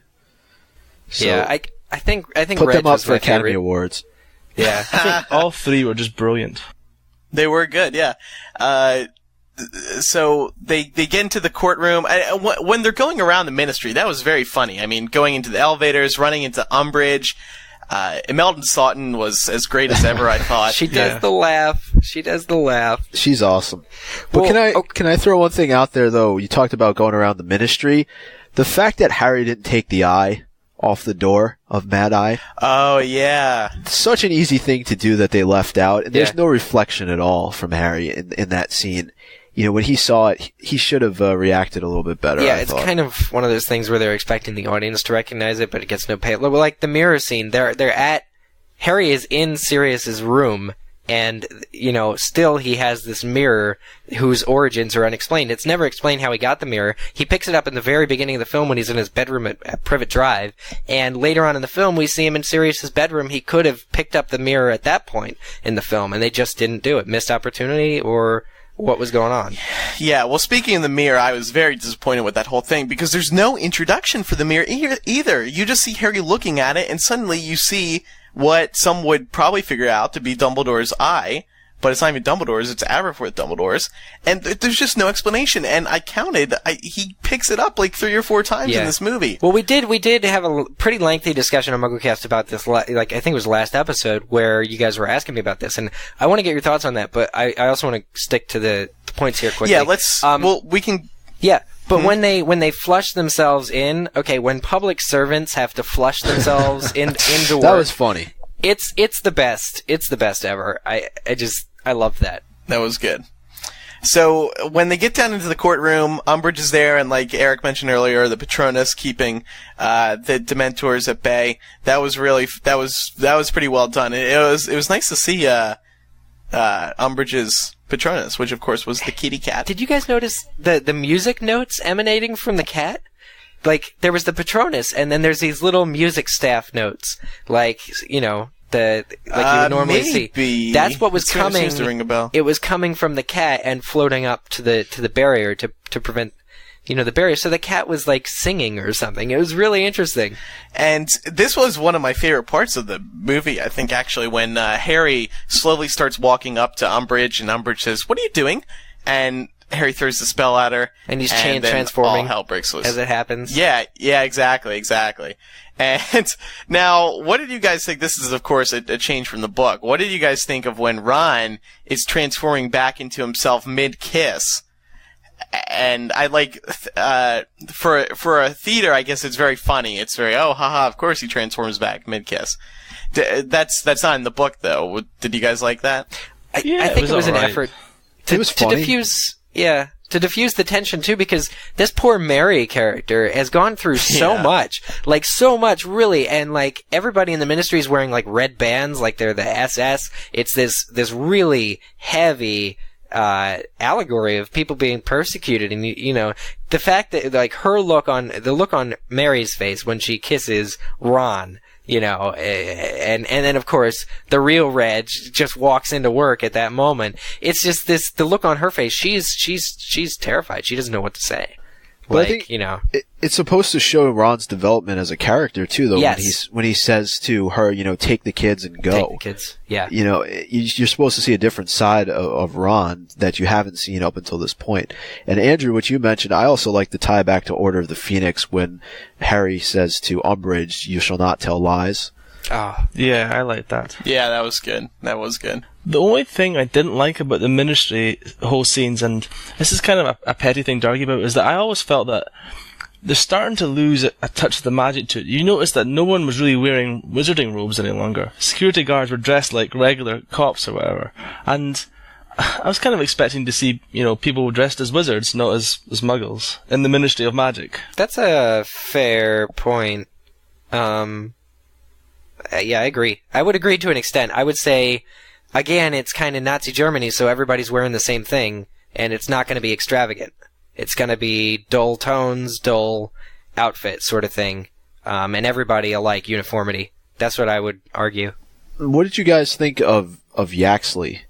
So yeah, I think put Reg them up was for my Academy favorite. Awards. Yeah. I think all three were just brilliant. They were good, yeah. So they get into the courtroom. When they're going around the Ministry, that was very funny. I mean, going into the elevators, running into Umbridge. Imelda Staunton was as great as ever, I thought. She does the laugh. She's awesome. But can I throw one thing out there, though? You talked about going around the Ministry. The fact that Harry didn't take the eye off the door of Mad Eye. Oh, yeah. Such an easy thing to do that they left out. And there's no reflection at all from Harry in that scene. You know, when he saw it, he should have reacted a little bit better. Yeah, I it's thought. kind of one of those things where they're expecting the audience to recognize it, but it gets no pay. Like the mirror scene, Harry is in Sirius's room, and, you know, still he has this mirror whose origins are unexplained. It's never explained how he got the mirror. He picks it up in the very beginning of the film when he's in his bedroom at Privet Drive, and later on in the film we see him in Sirius's bedroom. He could have picked up the mirror at that point in the film, and they just didn't do it. Missed opportunity, or what was going on? Yeah, well, speaking of the mirror, I was very disappointed with that whole thing because there's no introduction for the mirror either. You just see Harry looking at it, and suddenly you see what some would probably figure out to be Dumbledore's eye, but it's not even Dumbledore's, it's Aberforth Dumbledore's, and there's just no explanation. And I counted, he picks it up like 3 or 4 times in this movie. Well, we did have a pretty lengthy discussion on MuggleCast about this, like I think it was last episode where you guys were asking me about this, and I want to get your thoughts on that, but I also want to stick to the points here quickly. Yeah, let's, we can... Yeah. But when they flush themselves in, okay, when public servants have to flush themselves into work, that was funny. It's the best. It's the best ever. I love that. That was good. So when they get down into the courtroom, Umbridge is there, and like Eric mentioned earlier, the Patronus keeping the Dementors at bay. That was pretty well done. It was nice to see Umbridge's Patronus, which of course was the kitty cat. Did you guys notice the music notes emanating from the cat? Like, there was the Patronus, and then there's these little music staff notes, like, you know, you would normally see. That's what was coming. Seems to ring a bell. It was coming from the cat and floating up to the barrier to prevent, you know, the barrier. So the cat was like singing or something. It was really interesting. And this was one of my favorite parts of the movie, I think, actually, when Harry slowly starts walking up to Umbridge, and Umbridge says, "What are you doing?" And Harry throws the spell at her. And he's transforming. All hell breaks loose. As it happens. Yeah, exactly. And now, what did you guys think? This is, of course, a change from the book. What did you guys think of when Ron is transforming back into himself mid-kiss? And I like, for a theater, I guess it's very funny. It's very, oh, haha, of course he transforms back mid-kiss. That's not in the book, though. Did you guys like that? I think it was an effort to diffuse, to diffuse the tension too, because this poor Mary character has gone through so much, really, and like everybody in the Ministry is wearing like red bands, like they're the SS. It's this really heavy allegory of people being persecuted, and you know, the fact that like the look on Mary's face when she kisses Ron, you know, and then of course the real Reg just walks into work at that moment. It's just the look on her face. She's terrified. She doesn't know what to say. Well, like, I think you know, it's supposed to show Ron's development as a character too, though. Yes. When he says to her, you know, take the kids and go. Take the kids. Yeah. You know, you're supposed to see a different side of Ron that you haven't seen up until this point. And Andrew, what you mentioned, I also like the tie back to Order of the Phoenix when Harry says to Umbridge, "You shall not tell lies." Oh. Yeah, I like that. Yeah, that was good. The only thing I didn't like about the Ministry whole scenes, and this is kind of a petty thing to argue about, is that I always felt that they're starting to lose a touch of the magic to it. You notice that no one was really wearing wizarding robes any longer. Security guards were dressed like regular cops or whatever. And I was kind of expecting to see, you know, people dressed as wizards, not as muggles, in the Ministry of Magic. That's a fair point. Yeah, I agree. I would agree to an extent. I would say again, it's kind of Nazi Germany, so everybody's wearing the same thing, and it's not going to be extravagant. It's going to be dull tones, dull outfit sort of thing, and everybody alike, uniformity. That's what I would argue. What did you guys think of Yaxley?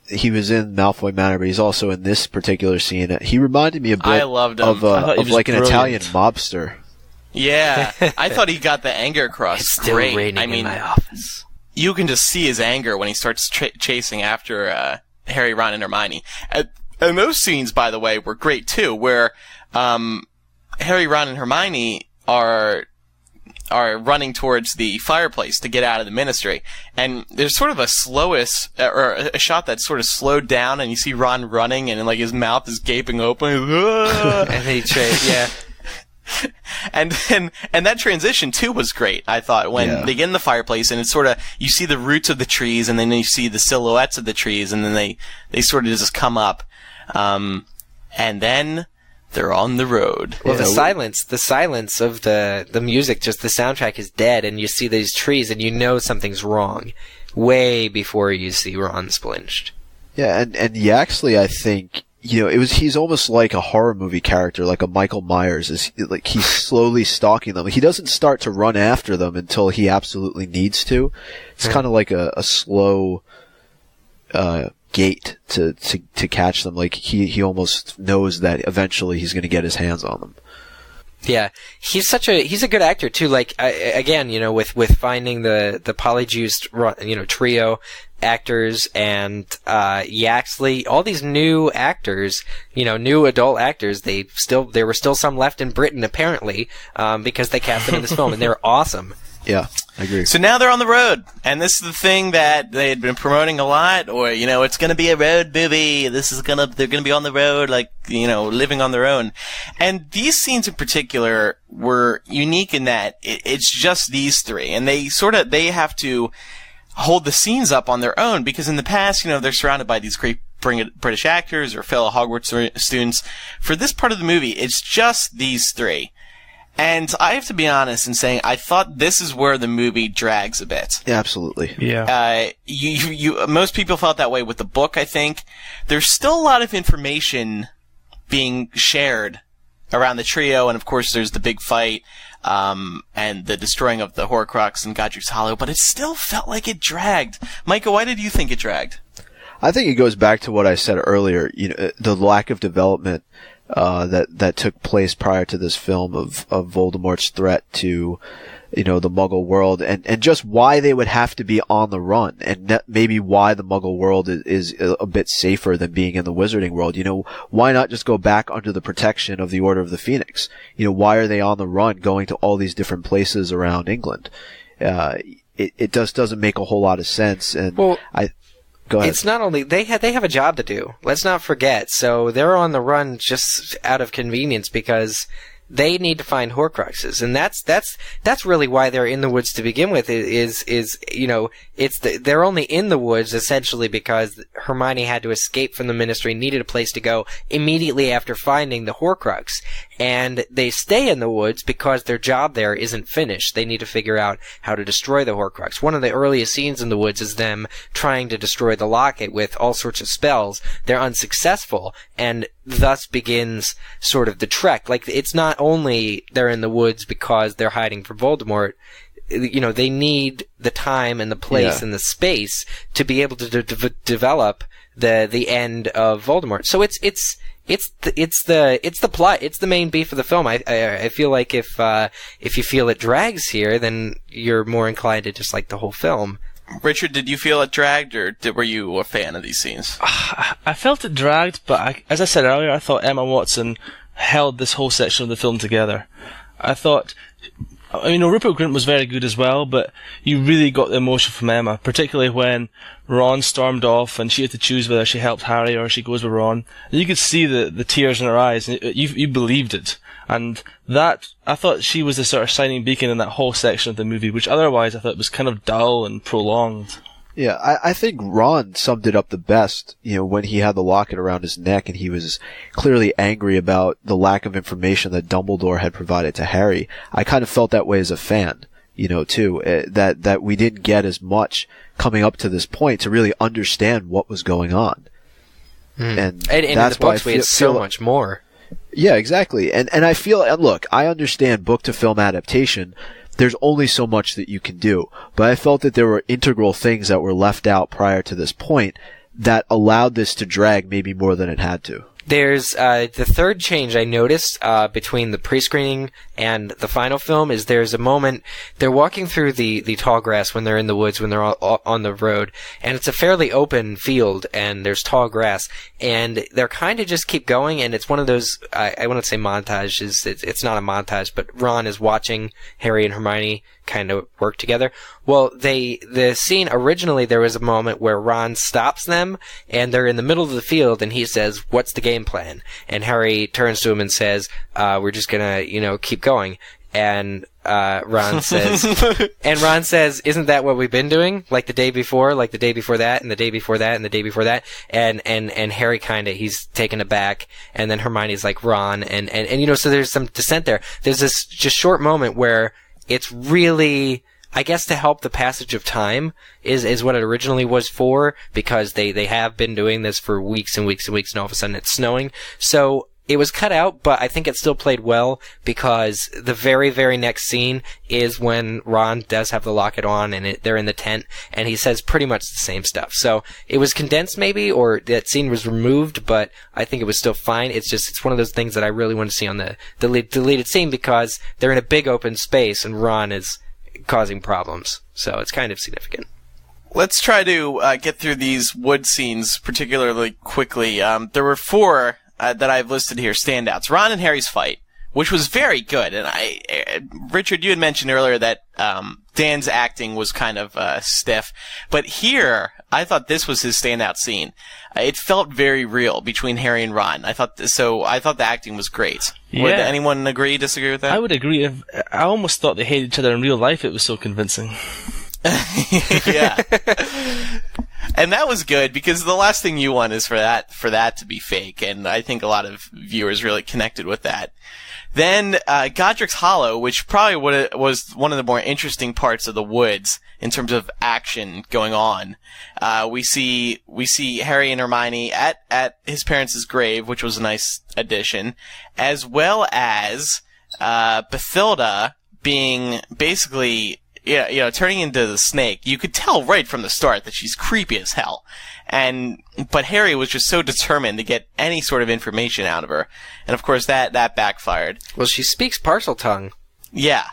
He was in Malfoy Manor, but he's also in this particular scene. He reminded me a bit I loved him. of like an brilliant. Italian mobster. Yeah, I thought he got the anger across. It's still great. raining in my office. You can just see his anger when he starts chasing after Harry, Ron, and Hermione. And those scenes, by the way, were great too, where Harry, Ron, and Hermione are running towards the fireplace to get out of the Ministry, and there's sort of a a shot that's sort of slowed down, and you see Ron running, and like his mouth is gaping open, And yeah. and that transition too was great. I thought when they get in the fireplace, and it's sort of you see the roots of the trees, and then you see the silhouettes of the trees, and then they sort of just come up, and then they're on the road. Well, the silence of the music, just the soundtrack is dead, and you see these trees, and you know something's wrong way before you see Ron splinched. Yeah, and Yaxley, I think, he's almost like a horror movie character, like a Michael Myers. Like he's slowly stalking them. He doesn't start to run after them until he absolutely needs to. It's kind of like a slow gait to catch them. Like he almost knows that eventually he's going to get his hands on them. Yeah, he's a good actor too. Like again, with finding the polyjuiced trio actors and Yaxley, all these new actors, new adult actors. There were still some left in Britain apparently, because they cast them in this film, and they're awesome. Yeah, I agree. So now they're on the road, and this is the thing that they had been promoting a lot, or, it's gonna be a road movie, they're gonna be on the road, like, living on their own. And these scenes in particular were unique in that it's just these three, and they have to hold the scenes up on their own, because in the past, they're surrounded by these great British actors or fellow Hogwarts students. For this part of the movie, it's just these three. And I have to be honest in saying I thought this is where the movie drags a bit. Yeah, absolutely. Yeah. Most people felt that way with the book, I think. There's still a lot of information being shared around the trio, and of course there's the big fight, and the destroying of the Horcrux and Godric's Hollow, but it still felt like it dragged. Micah, why did you think it dragged? I think it goes back to what I said earlier, the lack of development that took place prior to this film of Voldemort's threat to, the Muggle world, and just why they would have to be on the run, and maybe why the Muggle world is a bit safer than being in the Wizarding world. Why not just go back under the protection of the Order of the Phoenix? Why are they on the run going to all these different places around England? It just doesn't make a whole lot of sense, and go ahead. It's not only they have a job to do. Let's not forget. So they're on the run just out of convenience because they need to find Horcruxes, and that's really why they're in the woods to begin with. They're only in the woods essentially because Hermione had to escape from the Ministry, needed a place to go immediately after finding the Horcrux, and they stay in the woods because their job there isn't finished. They need to figure out how to destroy the Horcrux. One of the earliest scenes in the woods is them trying to destroy the locket with all sorts of spells. They're unsuccessful, and thus begins sort of the trek. Like, it's not only they're in the woods because they're hiding from Voldemort. They need the time and the place and the space to be able to develop the end of Voldemort. So it's the plot. It's the main beef of the film. I feel like if you feel it drags here, then you're more inclined to dislike the whole film. Richard, did you feel it dragged, or were you a fan of these scenes? I felt it dragged, but as I said earlier, I thought Emma Watson held this whole section of the film together. I thought, Rupert Grint was very good as well, but you really got the emotion from Emma, particularly when Ron stormed off and she had to choose whether she helped Harry or she goes with Ron. And you could see the tears in her eyes, and you believed it. And that, I thought she was the sort of shining beacon in that whole section of the movie, which otherwise I thought was kind of dull and prolonged. Yeah, I think Ron summed it up the best, when he had the locket around his neck and he was clearly angry about the lack of information that Dumbledore had provided to Harry. I kind of felt that way as a fan. too, that we didn't get as much coming up to this point to really understand what was going on. And in that's the books, we had so much more. Yeah, exactly. And I feel, and look, I understand book to film adaptation. There's only so much that you can do, but I felt that there were integral things that were left out prior to this point that allowed this to drag maybe more than it had to. There's the third change I noticed between the pre-screening and the final film is there's a moment they're walking through the tall grass when they're in the woods, when they're on the road, and it's a fairly open field and there's tall grass, and they're kind of just keep going, and it's one of those I wouldn't say montages, it's not a montage, but Ron is watching Harry and Hermione kind of work together. Well, the scene originally, there was a moment where Ron stops them and they're in the middle of the field and he says, "What's the game plan?" And Harry turns to him and says, "We're just gonna, keep going." And Ron says, "Isn't that what we've been doing? Like the day before, like the day before that, and the day before that, and the day before that." And Harry he's taken aback, and then Hermione's like, "Ron," and so there's some dissent there. There's this just short moment where it's really, I guess, to help the passage of time is what it originally was for, because they have been doing this for weeks and weeks and weeks, and all of a sudden it's snowing. So it was cut out, but I think it still played well, because the very, very next scene is when Ron does have the locket on and they're in the tent, and he says pretty much the same stuff. So it was condensed maybe, or that scene was removed, but I think it was still fine. It's one of those things that I really want to see on the deleted scene, because they're in a big open space and Ron is causing problems. So it's kind of significant. Let's try to get through these wood scenes particularly quickly. There were 4 that I've listed here, standouts. Ron and Harry's fight, which was very good. And Richard, you had mentioned earlier that Dan's acting was kind of stiff. But here, I thought this was his standout scene. It felt very real between Harry and Ron. I thought the acting was great. Yeah. Would anyone agree, disagree with that? I would agree. I almost thought they hated each other in real life. It was so convincing. Yeah. And that was good, because the last thing you want is for that to be fake, and I think a lot of viewers really connected with that. Then Godric's Hollow, which probably was one of the more interesting parts of the woods in terms of action going on. We see Harry and Hermione at his parents' grave, which was a nice addition, as well as Bathilda being basically, turning into the snake. You could tell right from the start that she's creepy as hell. But Harry was just so determined to get any sort of information out of her. And of course that backfired. Well, she speaks Parseltongue. Yeah.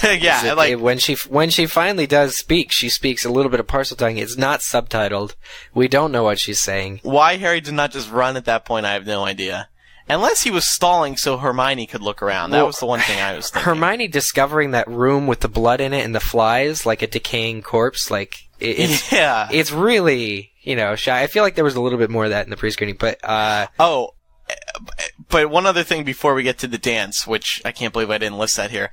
Yeah. When she finally does speak, she speaks a little bit of Parseltongue. It's not subtitled. We don't know what she's saying. Why Harry did not just run at that point, I have no idea. Unless he was stalling so Hermione could look around. That was the one thing I was thinking. Hermione discovering that room with the blood in it and the flies, like a decaying corpse, it's really, shy. I feel like there was a little bit more of that in the pre-screening, but but one other thing before we get to the dance, which I can't believe I didn't list that here.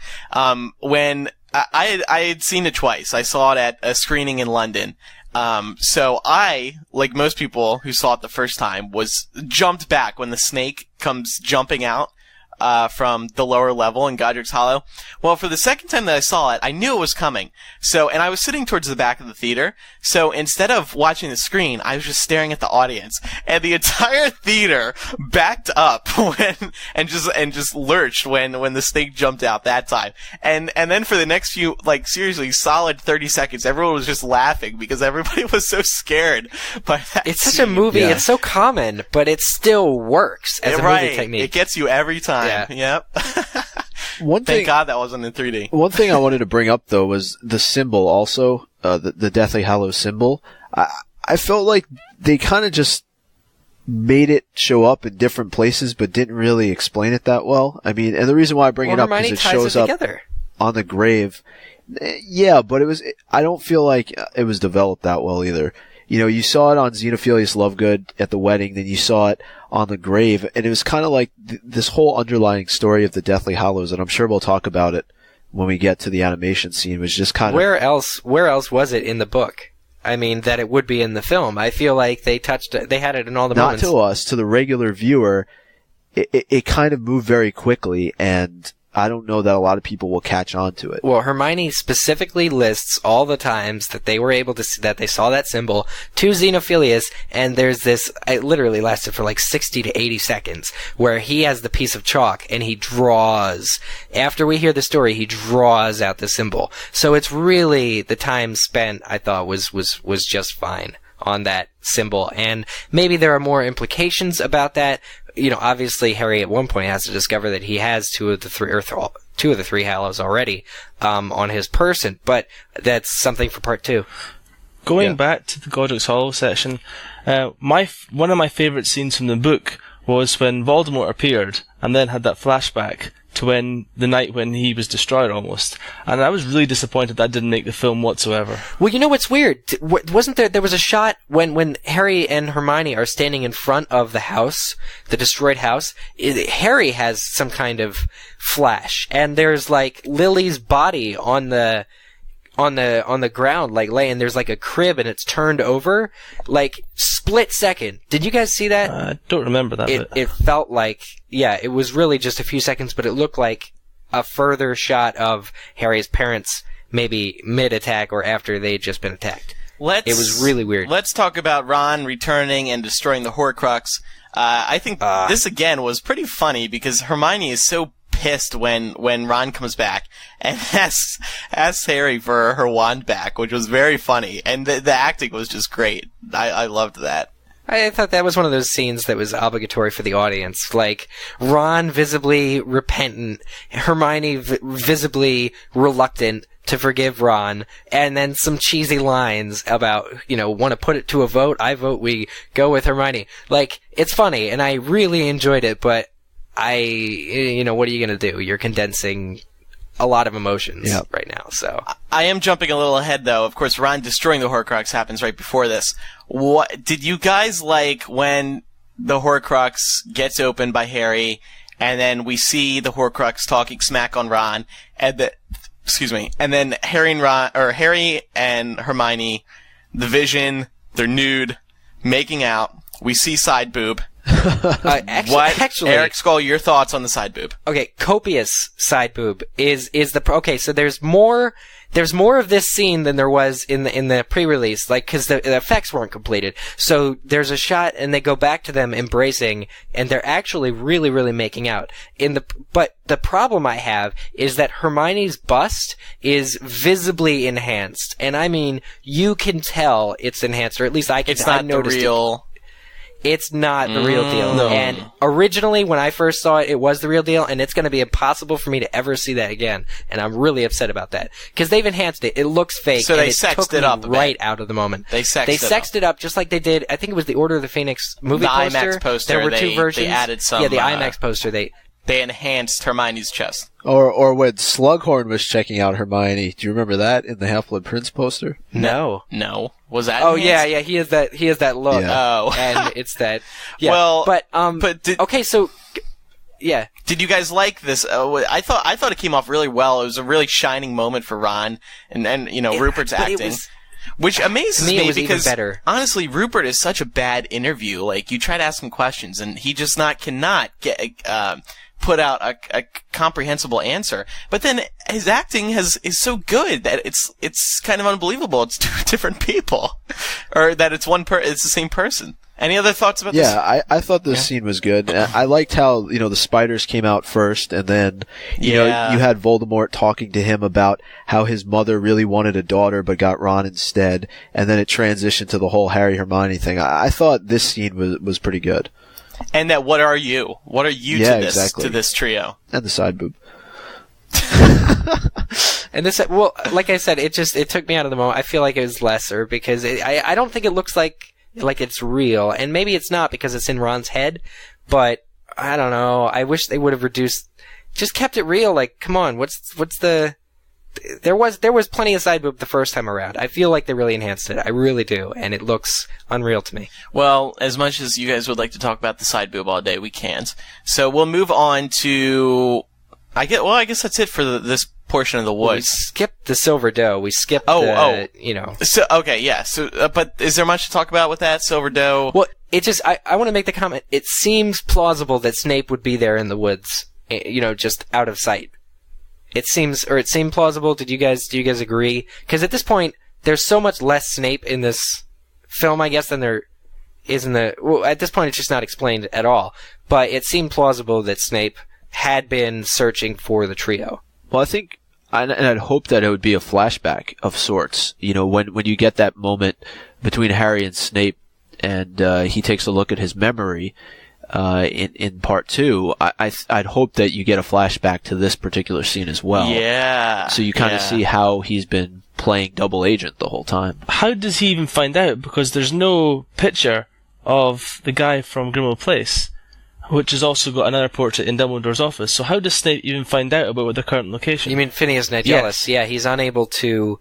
When I had seen it twice. I saw it at a screening in London. So I, like most people who saw it the first time, was jumped back when the snake comes jumping out from the lower level in Godric's Hollow. Well, for the second time that I saw it, I knew it was coming. And I was sitting towards the back of the theater. So instead of watching the screen, I was just staring at the audience, and the entire theater backed up and just lurched when the snake jumped out that time. And then for the next few, seriously, solid 30 seconds, everyone was just laughing because everybody was so scared by that. It's such a movie. Yeah. It's so common, but it still works as a movie technique. It gets you every time. Yeah. Yep. Thank God that wasn't in 3D. One thing I wanted to bring up, though, was the symbol also, the Deathly Hallows symbol. I felt like they kind of just made it show up in different places, but didn't really explain it that well. I mean, and the reason why I bring it up is it shows up on the grave. Yeah, but I don't feel like it was developed that well either. You saw it on Xenophilius Lovegood at the wedding, then you saw it on the grave, and it was kind of like this whole underlying story of the Deathly Hallows, and I'm sure we'll talk about it when we get to the animation scene, was just kind of... Where else was it in the book? I mean, that it would be in the film. I feel like they had it in all the moments. Not to us, to the regular viewer, it kind of moved very quickly, and I don't know that a lot of people will catch on to it. Well, Hermione specifically lists all the times that they were able to see that they saw that symbol to Xenophilius, and there's this, it literally lasted for like 60 to 80 seconds, where he has the piece of chalk and he draws. After we hear the story, he draws out the symbol. So it's really, the time spent, I thought, was just fine on that symbol. And maybe there are more implications about that. You know, obviously Harry at one point has to discover that he has two of the three Hallows already on his person, but that's something for part 2. Going back to the Godric's Hollow section, one of my favourite scenes from the book was when Voldemort appeared and then had that flashback to the night when he was destroyed almost. And I was really disappointed that didn't make the film whatsoever. Well, you know what's weird? Wasn't there was a shot when Harry and Hermione are standing in front of the house, the destroyed house. Harry has some kind of flash, and there's like Lily's body on the ground, like laying. There's like a crib, and it's turned over, like split second. Did you guys see that? I don't remember that. It felt like, yeah, it was really just a few seconds, but it looked like a further shot of Harry's parents, maybe mid-attack or after they'd just been attacked. It was really weird. Let's talk about Ron returning and destroying the Horcrux. I think this again was pretty funny because Hermione is so pissed when Ron comes back and asks Harry for her wand back, which was very funny, and the acting was just great. I loved that. I thought that was one of those scenes that was obligatory for the audience. Like, Ron visibly repentant, Hermione visibly reluctant to forgive Ron, and then some cheesy lines about, want to put it to a vote? I vote we go with Hermione. Like, it's funny, and I really enjoyed it, but what are you going to do? You're condensing a lot of emotions right now, so. I am jumping a little ahead, though. Of course, Ron destroying the Horcrux happens right before this. What did you guys like when the Horcrux gets opened by Harry, and then we see the Horcrux talking smack on Ron, and then Harry and Hermione, the Vision, they're nude, making out. We see side boob. Actually, Eric Skull, your thoughts on the side boob? Okay, copious side boob is okay. So there's more of this scene than there was in the pre-release, like, because the effects weren't completed. So there's a shot, and they go back to them embracing, and they're actually really, really making out. But the problem I have is that Hermione's bust is visibly enhanced, and I mean, you can tell it's enhanced, or at least I can. It's not the real. It's not the real deal. No. And originally, when I first saw it, it was the real deal, and it's going to be impossible for me to ever see that again. And I'm really upset about that. Because they've enhanced it. It looks fake. So they sexed it up right out of the moment. They sexed it up just like they did, I think it was the Order of the Phoenix movie poster. The IMAX poster. There were two versions. They added some. Yeah, the IMAX poster. They enhanced Hermione's chest. Or when Slughorn was checking out Hermione. Do you remember that in the Half-Blood Prince poster? No. Was that? Oh enhanced? yeah. He has that look. Yeah. Oh, and it's that. Yeah. Well, okay, so. Yeah. Did you guys like this? I thought it came off really well. It was a really shining moment for Ron and Rupert's acting. Which amazes me because, honestly, Rupert is such a bad interview. Like, you try to ask him questions, and he just cannot put out a comprehensible answer. But then his acting is so good that it's kind of unbelievable. It's two different people, or that it's it's the same person. Any other thoughts about this? Yeah, I thought this scene was good. I liked how, the spiders came out first, and then, you had Voldemort talking to him about how his mother really wanted a daughter but got Ron instead, and then it transitioned to the whole Harry Hermione thing. I thought this scene was pretty good. And that what are you to this trio? And the side boob. And this, well, like I said, it took me out of the moment. I feel like it was lesser because I don't think it looks like it's real, and maybe it's not because it's in Ron's head, but I don't know. I wish they would have just kept it real. Like, come on, there was plenty of side boob the first time around. I feel like they really enhanced it. I really do, and it looks unreal to me. Well, as much as you guys would like to talk about the side boob all day, we can't. So we'll move on to, I guess that's it for this portion of the woods. We skipped the Silver Doe. We skipped So, okay, yeah. So, but is there much to talk about with that, Silver Doe? Well, I want to make the comment. It seems plausible that Snape would be there in the woods, just out of sight. It seemed plausible. Do you guys agree? Because at this point, there's so much less Snape in this film, I guess, than there is in the... Well, at this point, it's just not explained at all. But it seemed plausible that Snape had been searching for the trio. Well, I think, and I'd hope that it would be a flashback of sorts. You know, when you get that moment between Harry and Snape, and he takes a look at his memory in part 2, I'd hope that you get a flashback to this particular scene as well. Yeah. So you kind of see how he's been playing double agent the whole time. How does he even find out? Because there's no picture of the guy from Grimmauld Place, which has also got another portrait in Dumbledore's office. So how does Snape even find out about their current location? You mean Phineas Nigellus? Yes. Yeah, he's unable to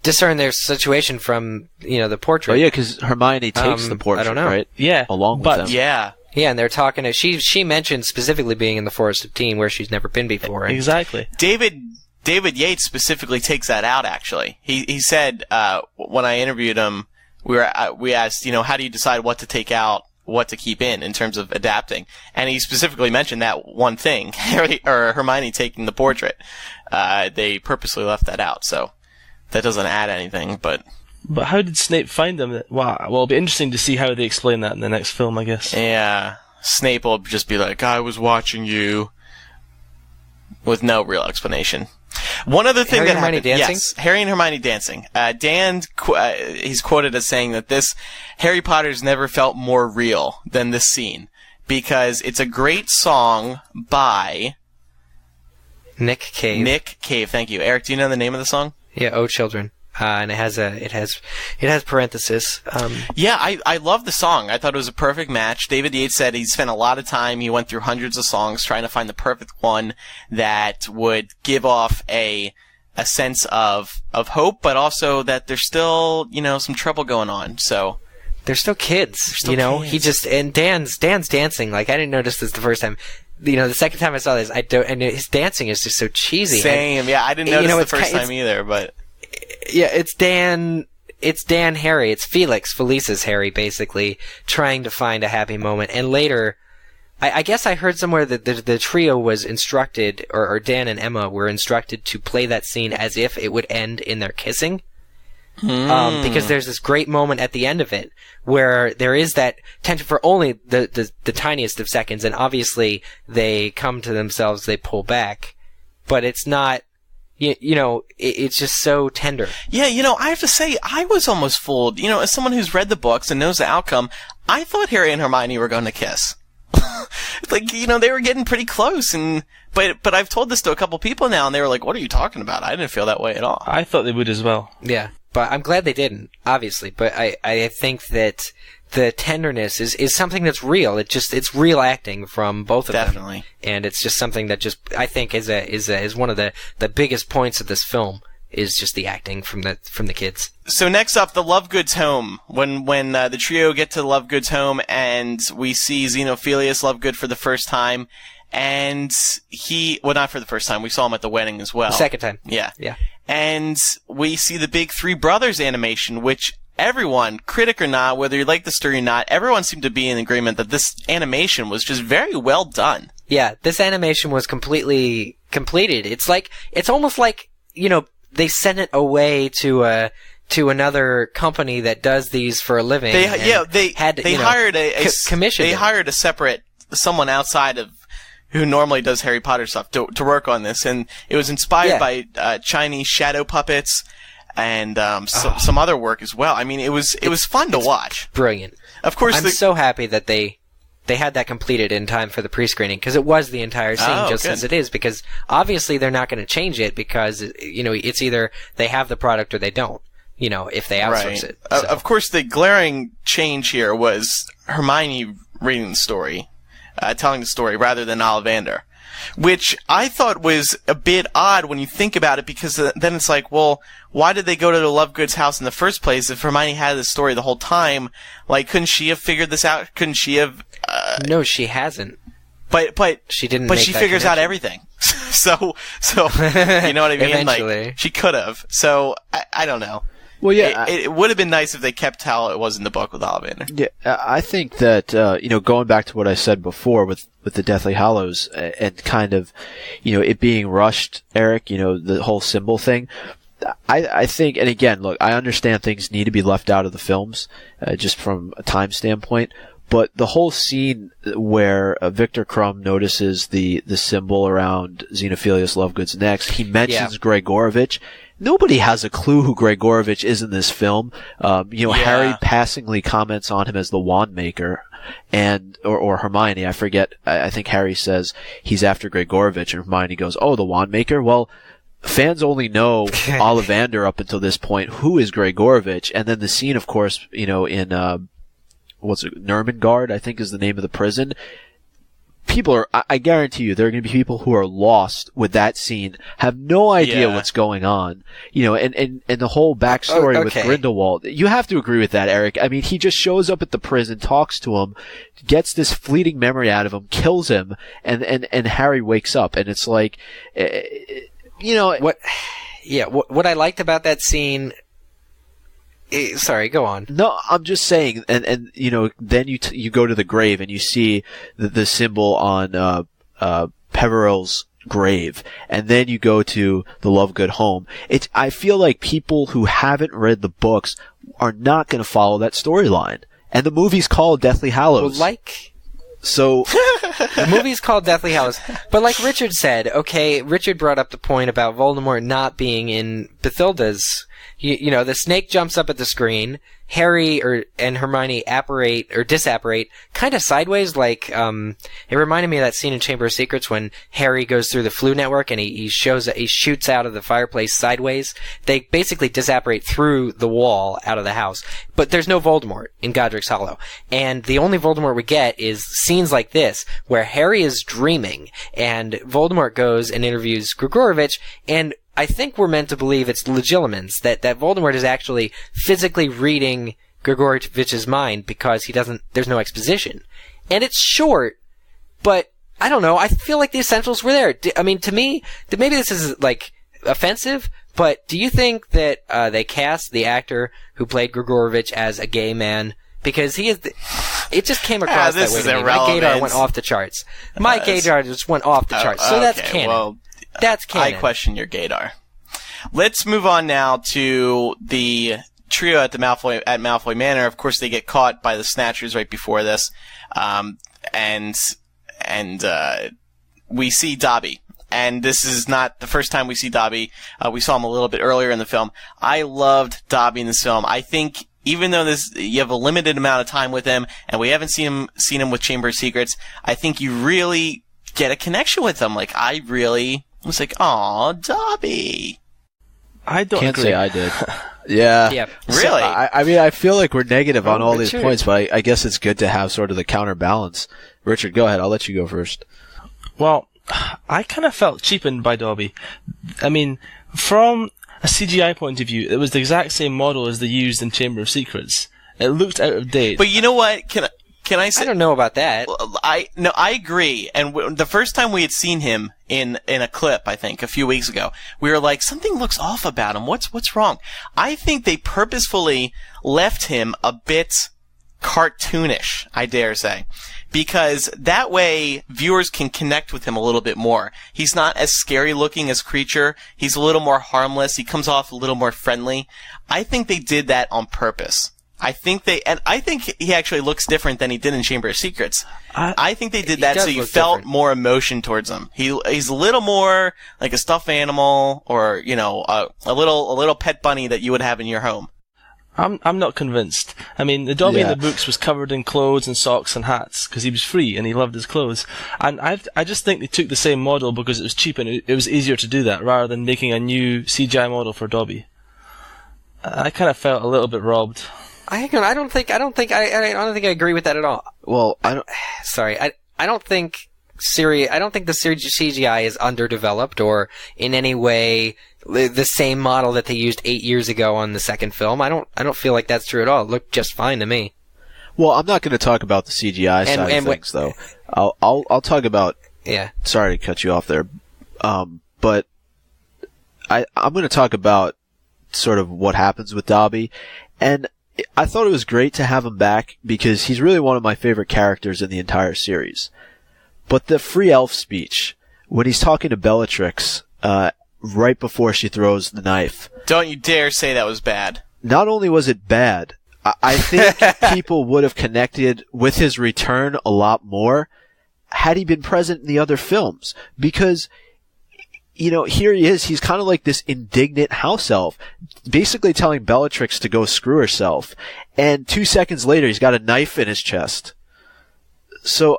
discern their situation from, the portrait. Oh yeah, because Hermione takes the portrait, I don't know. right? Yeah. Along with but them. Yeah. Yeah, and they're talking. She mentioned specifically being in the Forest of Teen, where she's never been before. And Exactly. David Yates specifically takes that out, actually. He said, when I interviewed him, we asked, how do you decide what to take out, what to keep in terms of adapting? And he specifically mentioned that one thing, Hermione taking the portrait. They purposely left that out, so that doesn't add anything, but... But how did Snape find them? Wow. Well, it'll be interesting to see how they explain that in the next film, I guess. Yeah. Snape will just be like, I was watching you, with no real explanation. One other thing Harry that and Hermione happened, dancing? yes, Harry and Hermione dancing. Dan, he's quoted as saying that this Harry Potter's never felt more real than this scene, because it's a great song by Nick Cave. Nick Cave. Thank you, Eric. Do you know the name of the song? Yeah, Oh Children. And it has parenthesis. Yeah, I love the song. I thought it was a perfect match. David Yates said he spent a lot of time. He went through hundreds of songs trying to find the perfect one that would give off a sense of hope, but also that there's still, some trouble going on. So they're still kids, kids. He just, and Dan's dancing. Like, I didn't notice this the first time. The second time I saw this, and his dancing is just so cheesy. Same. Yeah, I didn't notice the first time either, but. Yeah, it's Dan Harry. It's Felice's Harry, basically, trying to find a happy moment. And later, I guess I heard somewhere that the trio was instructed, or Dan and Emma were instructed to play that scene as if it would end in their kissing. Because there's this great moment at the end of it where there is that tension for only the tiniest of seconds, and obviously they come to themselves, they pull back, but it's not. It's just so tender. Yeah, I have to say, I was almost fooled. As someone who's read the books and knows the outcome, I thought Harry and Hermione were going to kiss. They were getting pretty close, but I've told this to a couple people now, and they were like, what are you talking about? I didn't feel that way at all. I thought they would as well. Yeah, but I'm glad they didn't, obviously. But I think that the tenderness is something that's real. It's real acting from both of them. Definitely. And it's just something that I think is one of the biggest points of this film, is just the acting from the kids. So next up, the Lovegood's home. When the trio get to Lovegood's home, and we see Xenophilius Lovegood for the first time, and not for the first time, we saw him at the wedding as well. The second time. Yeah. Yeah. And we see the big Three Brothers animation, which everyone, critic or not, whether you like the story or not, everyone seemed to be in agreement that this animation was just very well done. Yeah, this animation was completely completed. It's almost like, they sent it away to another company that does these for a living. They hired commission. They hired a separate someone outside of who normally does Harry Potter stuff to work on this, and it was inspired by Chinese shadow puppets and some other work as well. I mean, it was fun to watch. Brilliant. Of course, I'm so happy that they had that completed in time for the pre-screening, because it was the entire scene as it is, because obviously they're not going to change it, because it's either they have the product or they don't, if they outsource it. So. Of course, the glaring change here was Hermione reading the story, telling the story, rather than Ollivander, which I thought was a bit odd when you think about it, because then it's like, well, why did they go to the Lovegood's house in the first place if Hermione had the story the whole time? Like, couldn't she have figured this out? Couldn't she have... No, she hasn't. But she didn't. But she figures out everything. so you know what I mean? Eventually. Like, she could have. So I don't know. Well, yeah, it would have been nice if they kept how it was in the book with Ollivander. Yeah, I think that going back to what I said before with the Deathly Hallows and kind of, it being rushed, Eric, the whole symbol thing. I think, and again, look, I understand things need to be left out of the films, just from a time standpoint. But the whole scene where Victor Crumb notices the symbol around Xenophilius Lovegood's neck, he mentions Gregorovich. Nobody has a clue who Gregorovich is in this film. Harry passingly comments on him as the wand maker, or Hermione, I forget. I think Harry says he's after Gregorovich, and Hermione goes, "Oh, the wand maker? Well, fans only know Ollivander up until this point. Who is Gregorovich?" And then the scene, of course, in Nurmengard, I think is the name of the prison. I guarantee you, there are going to be people who are lost with that scene, have no idea what's going on. And the whole backstory with Grindelwald. You have to agree with that, Eric. I mean, he just shows up at the prison, talks to him, gets this fleeting memory out of him, kills him, and Harry wakes up, and it's like, what I liked about that scene. Sorry, go on. No, I'm just saying, and then you go to the grave and you see the symbol on Peveril's grave, and then you go to the Lovegood home. I feel like people who haven't read the books are not going to follow that storyline, and the movie's called Deathly Hallows. So the movie's called Deathly Hallows, but like Richard said, Richard brought up the point about Voldemort not being in Bathilda's. The snake jumps up at the screen. Harry and Hermione apparate or disapparate kind of sideways, like it reminded me of that scene in Chamber of Secrets when Harry goes through the Floo network and he shoots out of the fireplace sideways. They basically disapparate through the wall out of the house. But there's no Voldemort in Godric's Hollow. And the only Voldemort we get is scenes like this, where Harry is dreaming and Voldemort goes and interviews Gregorovich, and I think we're meant to believe it's Legilimens, that Voldemort is actually physically reading Gregorovich's mind because there's no exposition. And it's short, but I don't know, I feel like the essentials were there. I mean, to me, maybe this is like offensive, but do you think that they cast the actor who played Gregorovich as a gay man? Because it just came across that way to me. My gaydar went off the charts. My gaydar just went off the charts. So that's canon. Well, that's canon. I question your gaydar. Let's move on now to the trio at Malfoy Manor. Of course, they get caught by the Snatchers right before this, and we see Dobby. And this is not the first time we see Dobby. We saw him a little bit earlier in the film. I loved Dobby in this film. I think even though you have a limited amount of time with him, and we haven't seen him with Chamber of Secrets, I think you really get a connection with him. Like, I really was like, "Aw, Dobby." I can't say I did. Yeah. Really? So, I mean, I feel like we're negative on all these points, but I guess it's good to have sort of the counterbalance. Richard, go ahead. I'll let you go first. Well, I kind of felt cheapened by Dobby. I mean, from a CGI point of view, it was the exact same model as they used in Chamber of Secrets. It looked out of date. But you know what? Can I say? I don't know about that. I agree. And the first time we had seen him in a clip, I think, a few weeks ago, we were like, something looks off about him. What's wrong? I think they purposefully left him a bit cartoonish, I dare say, because that way viewers can connect with him a little bit more. He's not as scary looking as creature. He's a little more harmless. He comes off a little more friendly. I think they did that on purpose. I think he actually looks different than he did in Chamber of Secrets. I think they did that so you felt more emotion towards him. He's a little more like a stuffed animal, or a little pet bunny that you would have in your home. I'm not convinced. I mean, the Dobby in the books was covered in clothes and socks and hats because he was free and he loved his clothes. And I just think they took the same model because it was cheap and it was easier to do that rather than making a new CGI model for Dobby. I kind of felt a little bit robbed. I don't think I agree with that at all. Well, I don't think the CGI is underdeveloped or in any way the same model that they used 8 years ago on the second film. I don't feel like that's true at all. It looked just fine to me. Well, I'm not going to talk about the CGI side of things, though. I'll talk about. Yeah. Sorry to cut you off there, but I'm going to talk about sort of what happens with Dobby. And I thought it was great to have him back because he's really one of my favorite characters in the entire series. But the free elf speech, when he's talking to Bellatrix, right before she throws the knife. Don't you dare say that was bad. Not only was it bad, I think people would have connected with his return a lot more had he been present in the other films. Because, you know, here he is, he's kind of like this indignant house elf, basically telling Bellatrix to go screw herself. And 2 seconds later, he's got a knife in his chest. So,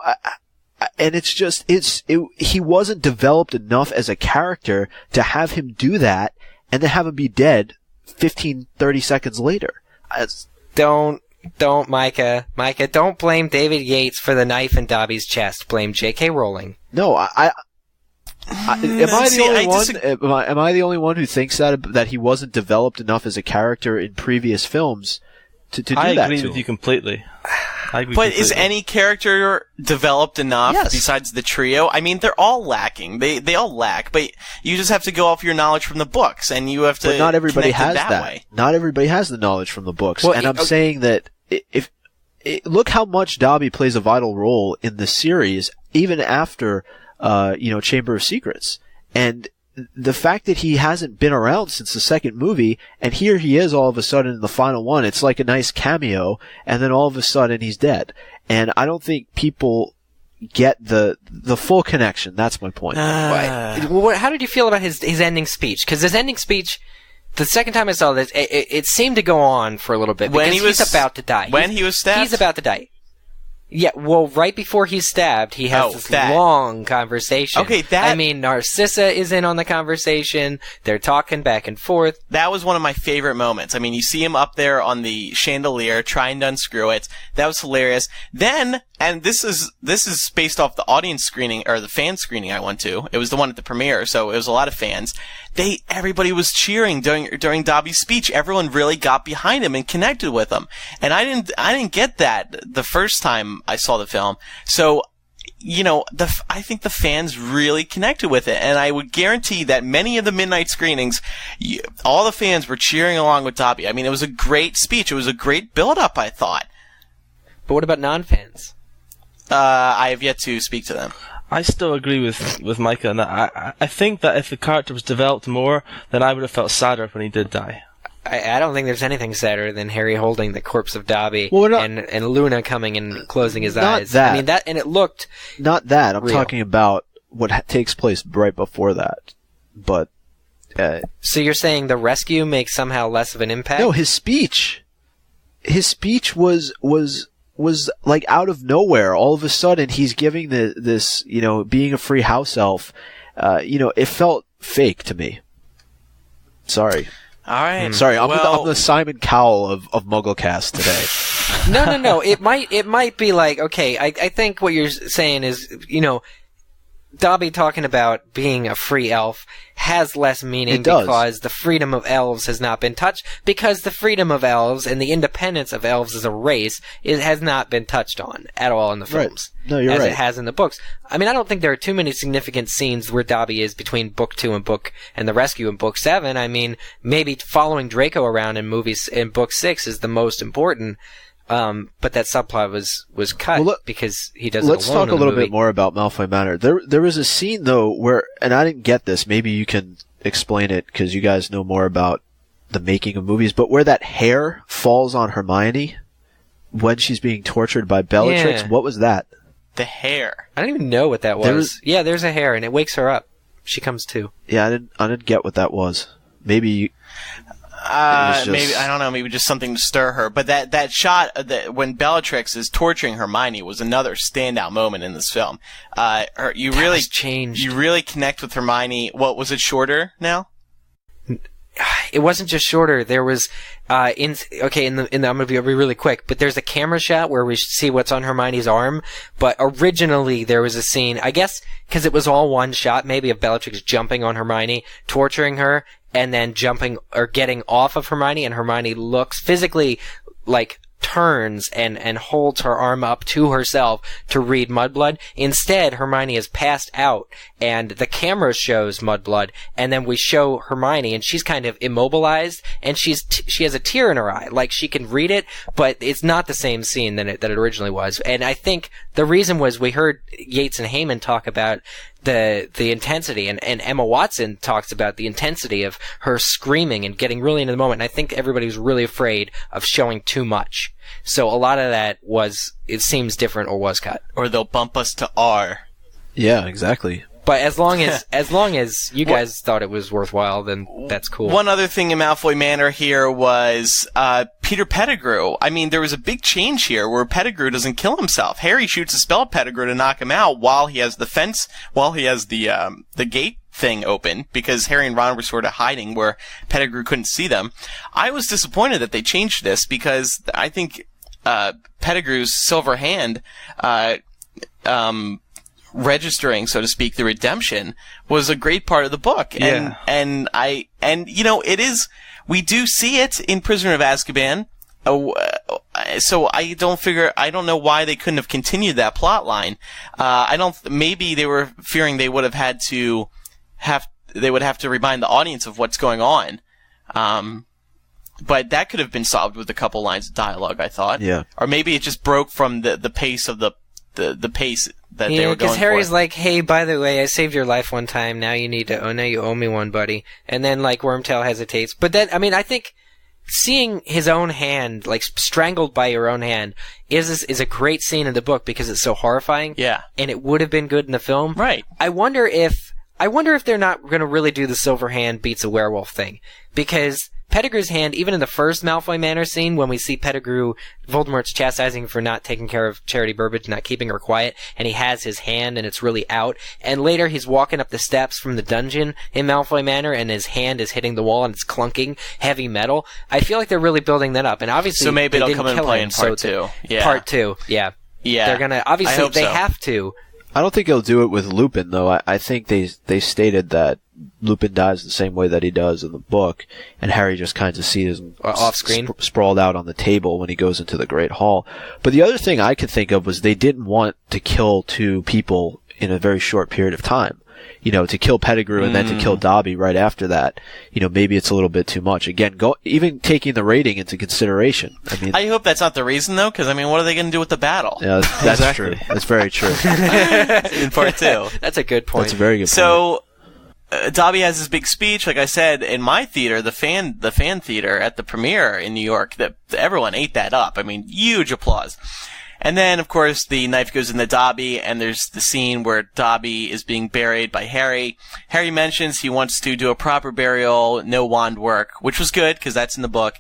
and it's just, he wasn't developed enough as a character to have him do that and then have him be dead 15, 30 seconds later. Don't, Micah. Micah, don't blame David Yates for the knife in Dobby's chest. Blame J.K. Rowling. No, am I the only one who thinks that he wasn't developed enough as a character in previous films to do that? I agree with you completely. But is any character developed enough besides the trio? I mean, they're all lacking. They all lack, but you just have to go off your knowledge from the books, and you have to. But not everybody has that way. Not everybody has the knowledge from the books, and I'm saying that look how much Dobby plays a vital role in the series, even after Chamber of Secrets, and the fact that he hasn't been around since the second movie, and here he is all of a sudden in the final one, it's like a nice cameo, and then all of a sudden he's dead. And I don't think people get the full connection. That's my point. How did you feel about his ending speech? Because his ending speech, the second time I saw this, it seemed to go on for a little bit, because he's about to die. When he was stabbed? He's about to die. Yeah, well, right before he's stabbed, he has this long conversation. Okay, I mean, Narcissa is in on the conversation. They're talking back and forth. That was one of my favorite moments. I mean, you see him up there on the chandelier trying to unscrew it. That was hilarious. Then, and this is based off the audience screening, or the fan screening I went to. It was the one at the premiere, so it was a lot of fans. Everybody was cheering during Dobby's speech. Everyone really got behind him and connected with him. And I didn't get that the first time I saw the film. So, I think the fans really connected with it. And I would guarantee that many of the midnight screenings, all the fans were cheering along with Dobby. I mean, it was a great speech. It was a great build-up, I thought. But what about non-fans? I have yet to speak to them. I still agree with Micah on that. I think that if the character was developed more, then I would have felt sadder when he did die. I don't think there's anything sadder than Harry holding the corpse of Dobby and Luna coming and closing his eyes. That. I mean, and it looked not that. I'm real. talking about what takes place right before that. But so you're saying the rescue makes somehow less of an impact? No, his speech was like out of nowhere. All of a sudden, he's giving this being a free house elf. It felt fake to me. Sorry. All right. Sorry, I'm the Simon Cowell of MuggleCast today. No. It might be like, okay, I think what you're saying is, Dobby talking about being a free elf has less meaning because the freedom of elves has not been touched, because the freedom of elves and the independence of elves as a race has not been touched on at all in the films. Right. No, you're as right. it has in the books. I mean, I don't think there are too many significant scenes where Dobby is between book 2 and the rescue in book 7. I mean, maybe following Draco around in book 6 is the most important. But that subplot was cut because he doesn't. Let's talk a little bit more about Malfoy Manor. There was a scene though where, and I didn't get this. Maybe you can explain it because you guys know more about the making of movies. But where that hair falls on Hermione when she's being tortured by Bellatrix, what was that? The hair. I don't even know what that was. There's a hair, and it wakes her up. She comes to. Yeah, I didn't get what that was. Maybe. Maybe I don't know. Maybe just something to stir her. But that shot when Bellatrix is torturing Hermione was another standout moment in this film. You really connect with Hermione. What was it? Shorter now? It wasn't just shorter. There was I'm gonna be really quick, but there's a camera shot where we see what's on Hermione's arm. But originally there was a scene, I guess, because it was all one shot, maybe of Bellatrix jumping on Hermione, torturing her, and then jumping or getting off of Hermione, and Hermione looks physically like turns and holds her arm up to herself to read Mudblood. Instead, Hermione is passed out, and the camera shows Mudblood, and then we show Hermione, and she's kind of immobilized, and she has a tear in her eye. Like, she can read it, but it's not the same scene that it originally was. And I think the reason was we heard Yates and Heyman talk about the intensity, and Emma Watson talks about the intensity of her screaming and getting really into the moment. And I think everybody was really afraid of showing too much. So a lot of that it seems different or was cut. Or they'll bump us to R. Yeah, exactly. But as long as you guys thought it was worthwhile, then that's cool. One other thing in Malfoy Manor here was Peter Pettigrew. I mean, there was a big change here where Pettigrew doesn't kill himself. Harry shoots a spell at Pettigrew to knock him out while he has the gate thing open, because Harry and Ron were sort of hiding where Pettigrew couldn't see them. I was disappointed that they changed this, because I think Pettigrew's silver hand registering, so to speak, the redemption was a great part of the book. Yeah. And we do see it in Prisoner of Azkaban. So I don't know why they couldn't have continued that plot line. Maybe they were fearing they would have to remind the audience of what's going on. But that could have been solved with a couple lines of dialogue, I thought. Yeah. Or maybe it just broke from the pace of the pace that they were going for. Because Harry's like, hey, by the way, I saved your life one time. Now now you owe me one, buddy. And then, like, Wormtail hesitates. But then, I mean, I think seeing his own hand, like, strangled by your own hand, is a great scene in the book because it's so horrifying. Yeah. And it would have been good in the film. Right. I wonder if they're not going to really do the silver hand beats a werewolf thing. Because Pettigrew's hand, even in the first Malfoy Manor scene, when we see Voldemort's chastising for not taking care of Charity Burbage, not keeping her quiet, and he has his hand and it's really out, and later he's walking up the steps from the dungeon in Malfoy Manor and his hand is hitting the wall and it's clunking heavy metal. I feel like they're really building that up, and obviously so maybe it'll come into play in part two. Yeah. Part two, yeah. Yeah. They're gonna, obviously they have to. I don't think they'll do it with Lupin, though. I think they stated that Lupin dies the same way that he does in the book, and Harry just kind of sees him off screen, sprawled out on the table when he goes into the Great Hall. But the other thing I could think of was they didn't want to kill two people in a very short period of time. You know, to kill Pettigrew and then to kill Dobby right after that. You know, maybe it's a little bit too much. Again, even taking the rating into consideration. I mean, I hope that's not the reason, though, because, I mean, what are they going to do with the battle? Yeah, that's true. That's very true. In part two. That's a good point. That's a very good point. So, Dobby has his big speech, like I said, in my theater, the fan theater at the premiere in New York, that everyone ate that up. I mean, huge applause. And then, of course, the knife goes into Dobby, and there's the scene where Dobby is being buried by Harry. Harry mentions he wants to do a proper burial, no wand work, which was good, because that's in the book.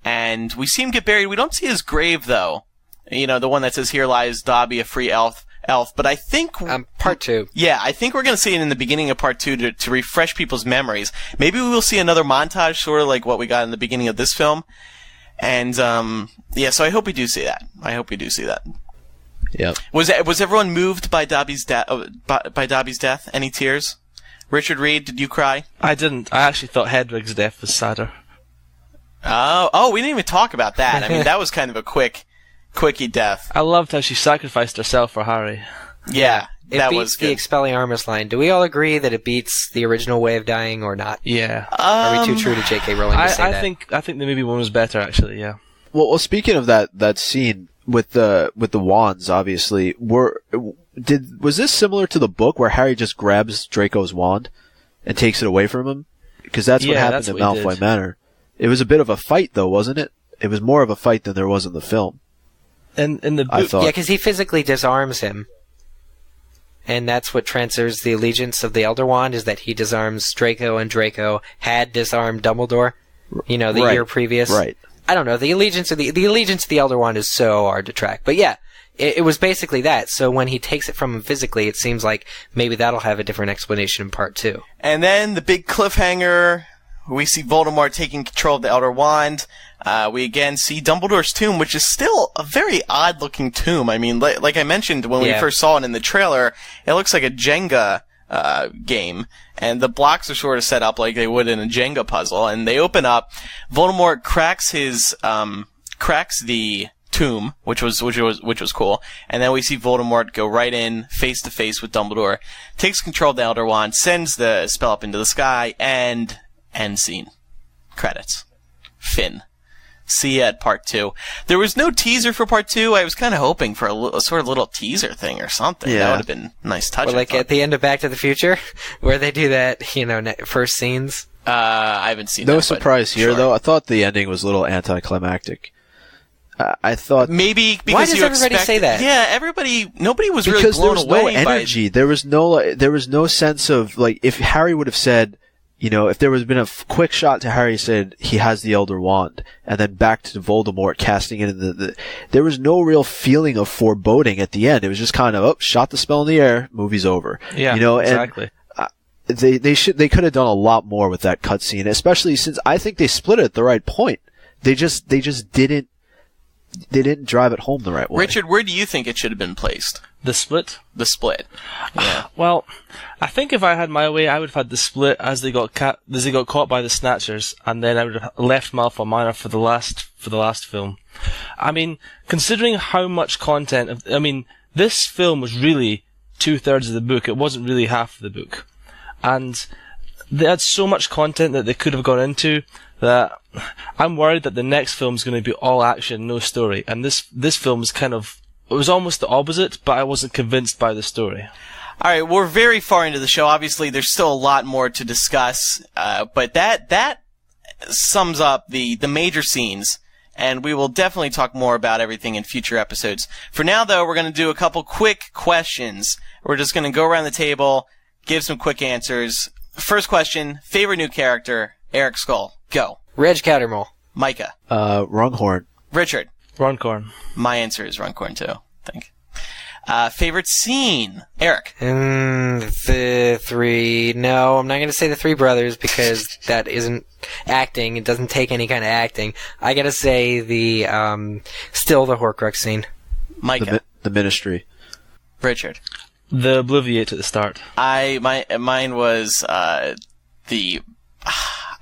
And we see him get buried. We don't see his grave, though. You know, the one that says, "Here lies Dobby, a free elf." But I think... part two. Yeah, I think we're going to see it in the beginning of part two to refresh people's memories. Maybe we will see another montage, sort of like what we got in the beginning of this film. And, yeah, so I hope we do see that. Yeah. Was everyone moved by Dobby's death? Any tears? Richard Reed, did you cry? I didn't. I actually thought Hedwig's death was sadder. Oh, we didn't even talk about that. I mean, that was kind of a quickie death. I loved how she sacrificed herself for Harry. Yeah, that beats was good. The Expelliarmus line. Do we all agree that it beats the original way of dying or not? Yeah. Are we too true to J.K. Rowling to say that? I think the movie one was better, actually. Yeah. Well, speaking of that scene with the wands, obviously, was this similar to the book where Harry just grabs Draco's wand and takes it away from him? Because that's what happened in Malfoy Manor. It was a bit of a fight, though, wasn't it? It was more of a fight than there was in the film. In the book, yeah, because he physically disarms him. And that's what transfers the allegiance of the Elder Wand, is that he disarms Draco, and Draco had disarmed Dumbledore, you know, the year previous. Right. I don't know, the allegiance of the Elder Wand is so hard to track. But yeah, it was basically that. So when he takes it from him physically, it seems like maybe that'll have a different explanation in part two. And then the big cliffhanger, we see Voldemort taking control of the Elder Wand. We again see Dumbledore's tomb, which is still a very odd-looking tomb. I mean, like I mentioned when we first saw it in the trailer, it looks like a Jenga game, and the blocks are sort of set up like they would in a Jenga puzzle. And they open up. Voldemort cracks the tomb, which was cool. And then we see Voldemort go right in face to face with Dumbledore, takes control of the Elder Wand, sends the spell up into the sky, and end scene. Credits. Finn. See you at part 2. There was no teaser for part 2. I was kind of hoping for a sort of little teaser thing or something. Yeah. That would have been a nice touch. Well, like at the end of Back to the Future, where they do that, first scenes. I haven't seen No that. surprise here, though. I thought the ending was a little anticlimactic. I thought maybe because why does everybody say that? Yeah, nobody was really because blown there was away no energy. There was no sense of like if Harry would have said, if there was been a quick shot to Harry said he has the Elder Wand, and then back to Voldemort casting it in there was no real feeling of foreboding at the end. It was just kind of, shot the spell in the air, movie's over. Yeah, exactly. And they could have done a lot more with that cutscene, especially since I think they split it at the right point. They just didn't drive it home the right way. Richard, where do you think it should have been placed? The split? The split. Yeah. Well, I think if I had my way, I would have had the split as they got caught by the Snatchers, and then I would have left Malfoy Manor for the last film. I mean, considering how much content, this film was really 2/3 of the book. It wasn't really half of the book, and they had so much content that they could have gone into that I'm worried that the next film is going to be all action, no story, and this film is it was almost the opposite, but I wasn't convinced by the story. All right, we're very far into the show. Obviously, there's still a lot more to discuss, but that sums up the major scenes, and we will definitely talk more about everything in future episodes. For now, though, we're going to do a couple quick questions. We're just going to go around the table, give some quick answers. First question, favorite new character, Eric Skull. Go. Reg Cattermole. Micah. Runcorn. Richard. Runcorn. My answer is Runcorn, too, I think. Favorite scene? Eric. The three... No, I'm not going to say the Three Brothers because that isn't acting. It doesn't take any kind of acting. I got to say still the Horcrux scene. Micah. The Ministry. Richard. The Obliviate at the start. Mine was the...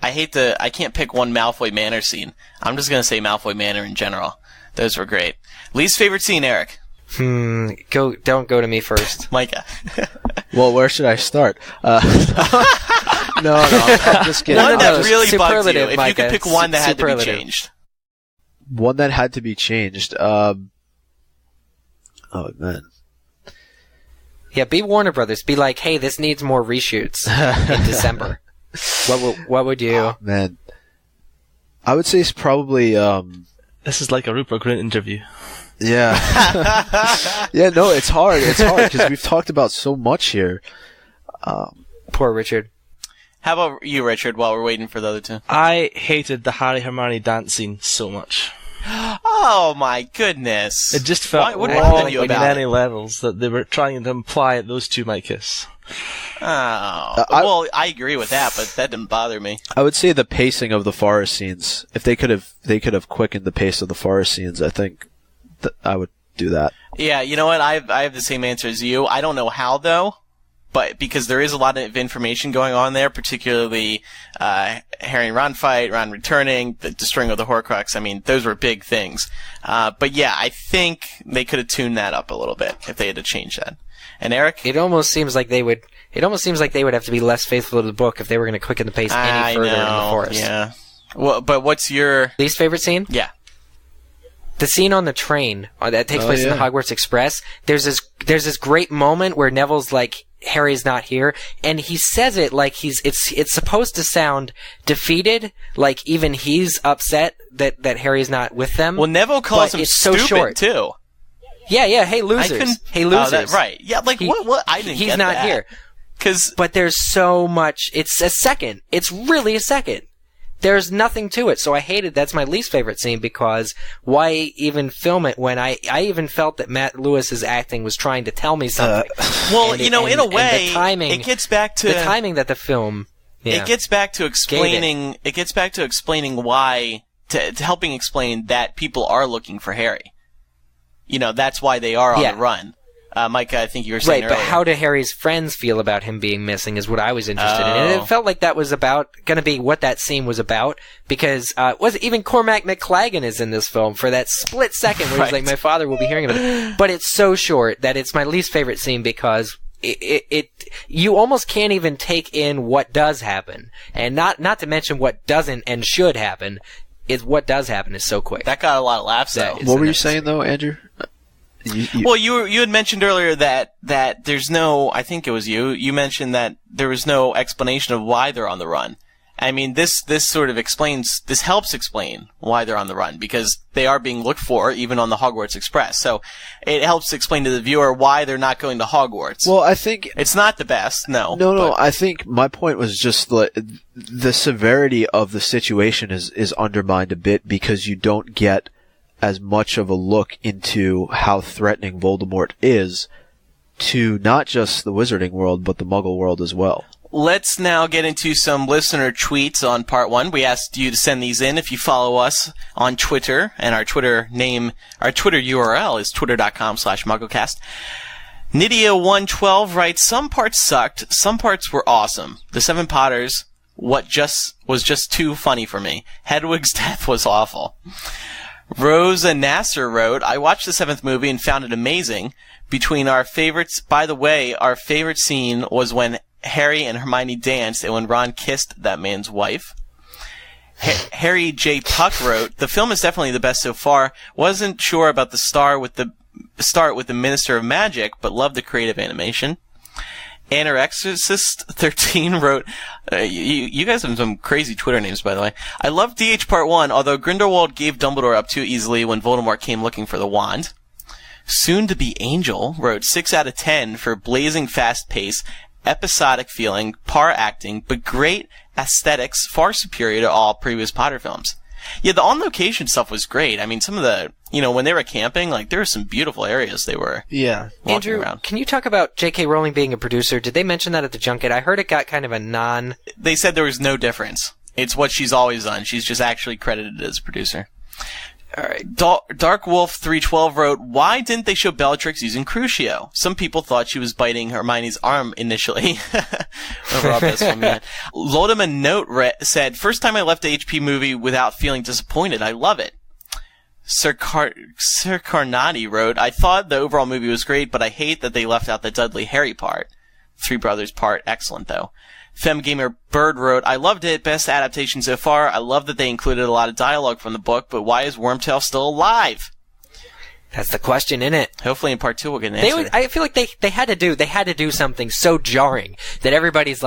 I can't pick one Malfoy Manor scene. I'm just going to say Malfoy Manor in general. Those were great. Least favorite scene, Eric? Don't go to me first. Micah. Well, where should I start? No, I'm just kidding. One that really bugs you. If Micah, you could pick one that had to be changed. One that had to be changed. Oh, man. Yeah, be Warner Brothers. Be like, hey, this needs more reshoots in December. What would you? Oh, man. I would say it's probably... This is like a Rupert Grint interview. Yeah. Yeah, no, it's hard. It's hard because we've talked about so much here. Poor Richard. How about you, Richard, while we're waiting for the other two? I hated the Harry Hermione dance scene so much. Oh, my goodness. It just felt what wrong bothered you on about many it? levels that they were trying to imply that those two might kiss. Oh. Well, I agree with that, but that didn't bother me. I would say the pacing of the forest scenes. If they could have quickened the pace of the forest scenes, I think I would do that. Yeah, you know what? I have the same answer as you. I don't know how, though, but because there is a lot of information going on there, particularly Harry and Ron fight, Ron returning, the destroying of the Horcrux. I mean, those were big things. But yeah, I think they could have tuned that up a little bit if they had to change that. And Eric? It almost seems like they would have to be less faithful to the book if they were going to quicken the pace any further in the forest. Yeah. Well, but what's your least favorite scene? Yeah. The scene on the train that takes place in the Hogwarts Express. There's this great moment where Neville's like, Harry's not here, and he says it like it's supposed to sound defeated, like even he's upset that Harry's not with them. Well, Neville calls him stupid, so short too. Yeah, hey losers. Hey losers. Right. Yeah, like what? I didn't He's get not that. here. But there's so much. It's a second. It's really a second. There's nothing to it. So I hated. That's my least favorite scene because why even film it when I even felt that Matt Lewis's acting was trying to tell me something. Well, in a way, it gets back to the timing that the film. Yeah. It gets back to explaining. It gets back to explaining why. To helping explain that people are looking for Harry. That's why they are on the run. Mike, I think you were saying right, earlier. But how do Harry's friends feel about him being missing is what I was interested in. And it felt like that was going to be what that scene was about, because even Cormac McLagan is in this film for that split second where he's like, my father will be hearing about it. But it's so short that it's my least favorite scene because you almost can't even take in what does happen. And not to mention what doesn't and should happen, is what does happen is so quick. That got a lot of laughs, though. What were you saying, though, Andrew? Well, you had mentioned earlier that there's no, I think it was you mentioned that there was no explanation of why they're on the run. I mean, this sort of helps explain why they're on the run, because they are being looked for even on the Hogwarts Express. So it helps explain to the viewer why they're not going to Hogwarts. Well, I think it's not the best, no. No, I think my point was just the severity of the situation is undermined a bit because you don't get as much of a look into how threatening Voldemort is to not just the wizarding world, but the Muggle world as well. Let's now get into some listener tweets on part 1. We asked you to send these in if you follow us on Twitter, and our Twitter URL is twitter.com/MuggleCast. Nydia112 writes, some parts sucked, some parts were awesome. The Seven Potters was just too funny for me. Hedwig's death was awful. Rosa Nasser wrote, I watched the 7th movie and found it amazing. Between our favorites, by the way, our favorite scene was when Harry and Hermione danced and when Ron kissed that man's wife. Harry J. Puck wrote, the film is definitely the best so far. Wasn't sure about the start with the Minister of Magic, but loved the creative animation. Anorexicist13 wrote, you guys have some crazy Twitter names, by the way. I love DH Part 1, although Grindelwald gave Dumbledore up too easily when Voldemort came looking for the wand. Soon-to-be Angel wrote 6 out of 10 for blazing fast pace, episodic feeling, par acting, but great aesthetics, far superior to all previous Potter films. Yeah, the on-location stuff was great. I mean, some of the, when they were camping, there were some beautiful areas they were walking Andrew, around. Can you talk about J.K. Rowling being a producer? Did they mention that at the junket? I heard it got kind of a They said there was no difference. It's what she's always done. She's just actually credited as a producer. All right. Dark Wolf 312 wrote, why didn't they show Bellatrix using Crucio? Some people thought she was biting Hermione's arm initially. Overall, best film yet. Lodema Note said, first time I left a HP movie without feeling disappointed. I love it. Sir Carnati wrote, I thought the overall movie was great, but I hate that they left out the Dudley Harry part. Three Brothers part, excellent though. FemGamer Bird wrote, I loved it, best adaptation so far. I love that they included a lot of dialogue from the book, but why is Wormtail still alive? That's the question, innit? Hopefully in part 2 we'll get an answer. I feel like they had to do something so jarring that everybody's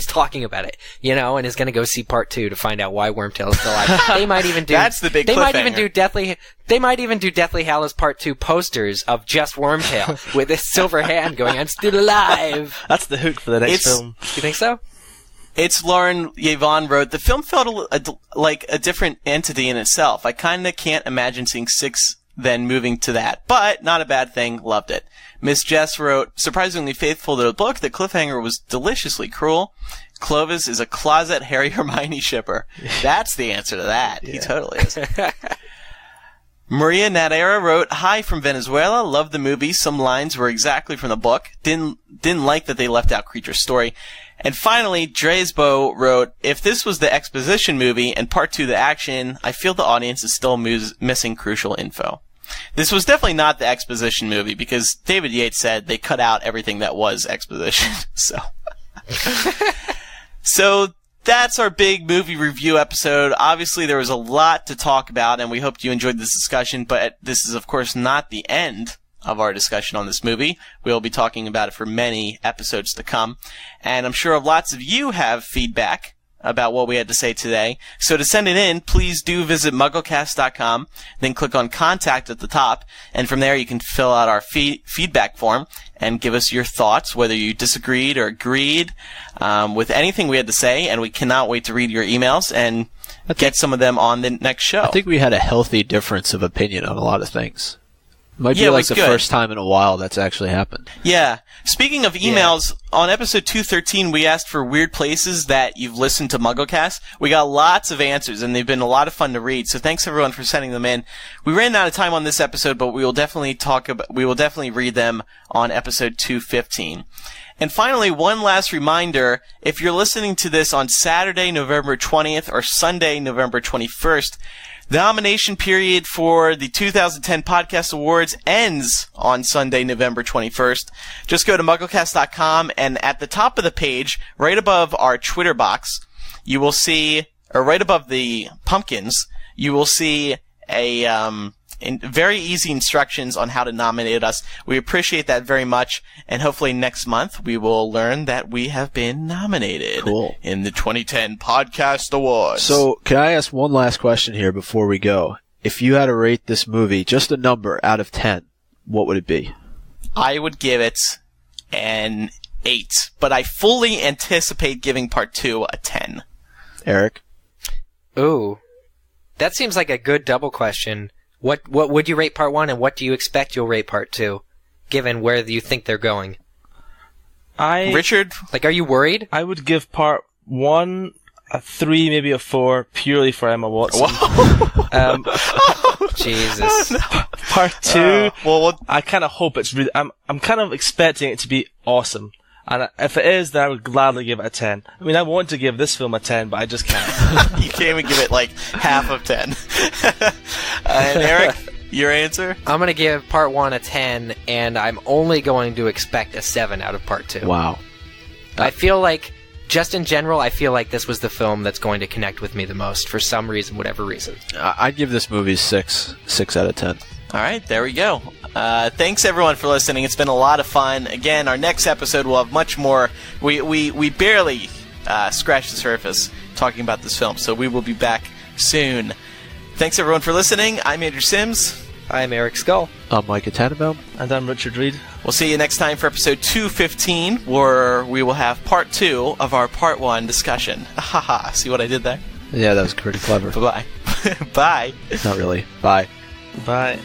talking about it, and is going to go see part 2 to find out why Wormtail is still alive. They might even do That's the big cliffhanger. They might even do Deathly Hallows Part 2 posters of just Wormtail with his silver hand going, I'm still alive. That's the hook for the next film. You think so? It's Lauren Yvonne wrote, the film felt like a different entity in itself. I kind of can't imagine seeing 6 then moving to that. But, not a bad thing, loved it. Miss Jess wrote, surprisingly faithful to the book, the cliffhanger was deliciously cruel. Clovis is a closet Harry Hermione shipper. That's the answer to that. Yeah. He totally is. Maria Nadera wrote, hi from Venezuela, loved the movie, some lines were exactly from the book, didn't like that they left out Creature's story. And finally, Dresbo wrote, if this was the exposition movie and part 2 the action, I feel the audience is still missing crucial info. This was definitely not the exposition movie because David Yates said they cut out everything that was exposition. So that's our big movie review episode. Obviously, there was a lot to talk about, and we hope you enjoyed this discussion, but this is, of course, not the end of our discussion on this movie. We'll be talking about it for many episodes to come, and I'm sure lots of you have feedback about what we had to say today. So to send it in, please do visit MuggleCast.com, then click on Contact at the top, and from there you can fill out our feedback form and give us your thoughts, whether you disagreed or agreed with anything we had to say, and we cannot wait to read your emails and get some of them on the next show. I think we had a healthy difference of opinion on a lot of things. Might Yeah, be it like was the good. first time in a while that's actually happened. Yeah. Speaking of emails, on episode 213, we asked for weird places that you've listened to MuggleCast. We got lots of answers, and they've been a lot of fun to read. So thanks everyone for sending them in. We ran out of time on this episode, but we will definitely read them on episode 215. And finally, one last reminder, if you're listening to this on Saturday, November 20th or Sunday, November 21st, the nomination period for the 2010 Podcast Awards ends on Sunday, November 21st. Just go to MuggleCast.com, and at the top of the page, right above our Twitter box, you will see, or right above the pumpkins, you will see very easy instructions on how to nominate us. We appreciate that very much, and hopefully next month we will learn that we have been nominated in the 2010 Podcast Awards. So, can I ask one last question here before we go? If you had to rate this movie, just a number out of 10, what would it be? I would give it an 8, but I fully anticipate giving Part 2 a 10. Eric? Ooh. That seems like a good double question. What would you rate Part 1, and what do you expect you'll rate Part 2, given where you think they're going? Richard? Like, are you worried? I would give Part 1 a 3, maybe a 4, purely for Emma Watson. Jesus. Part 2, I kind of hope it's really... I'm kind of expecting it to be awesome. And if it is, then I would gladly give it a 10. I mean, I want to give this film a 10, but I just can't. You can't even give it, like, half of 10. And Eric, your answer? I'm going to give Part 1 a 10, and I'm only going to expect a 7 out of Part 2. Wow. I feel like, just in general, I feel like this was the film that's going to connect with me the most, for some reason, whatever reason. I'd give this movie 6 out of 10. All right, there we go. Thanks everyone for listening. It's been a lot of fun. Again, our next episode will have much more. We barely scratched the surface talking about this film, so we will be back soon. Thanks everyone for listening. I'm Andrew Sims. I'm Eric Skull. I'm Micah Tannenbaum. And I'm Richard Reed. We'll see you next time for episode 215, where we will have part 2 of our part 1 discussion. Haha, see what I did there? Yeah, that was pretty clever. Bye-bye. Bye. Not really. Bye. Bye.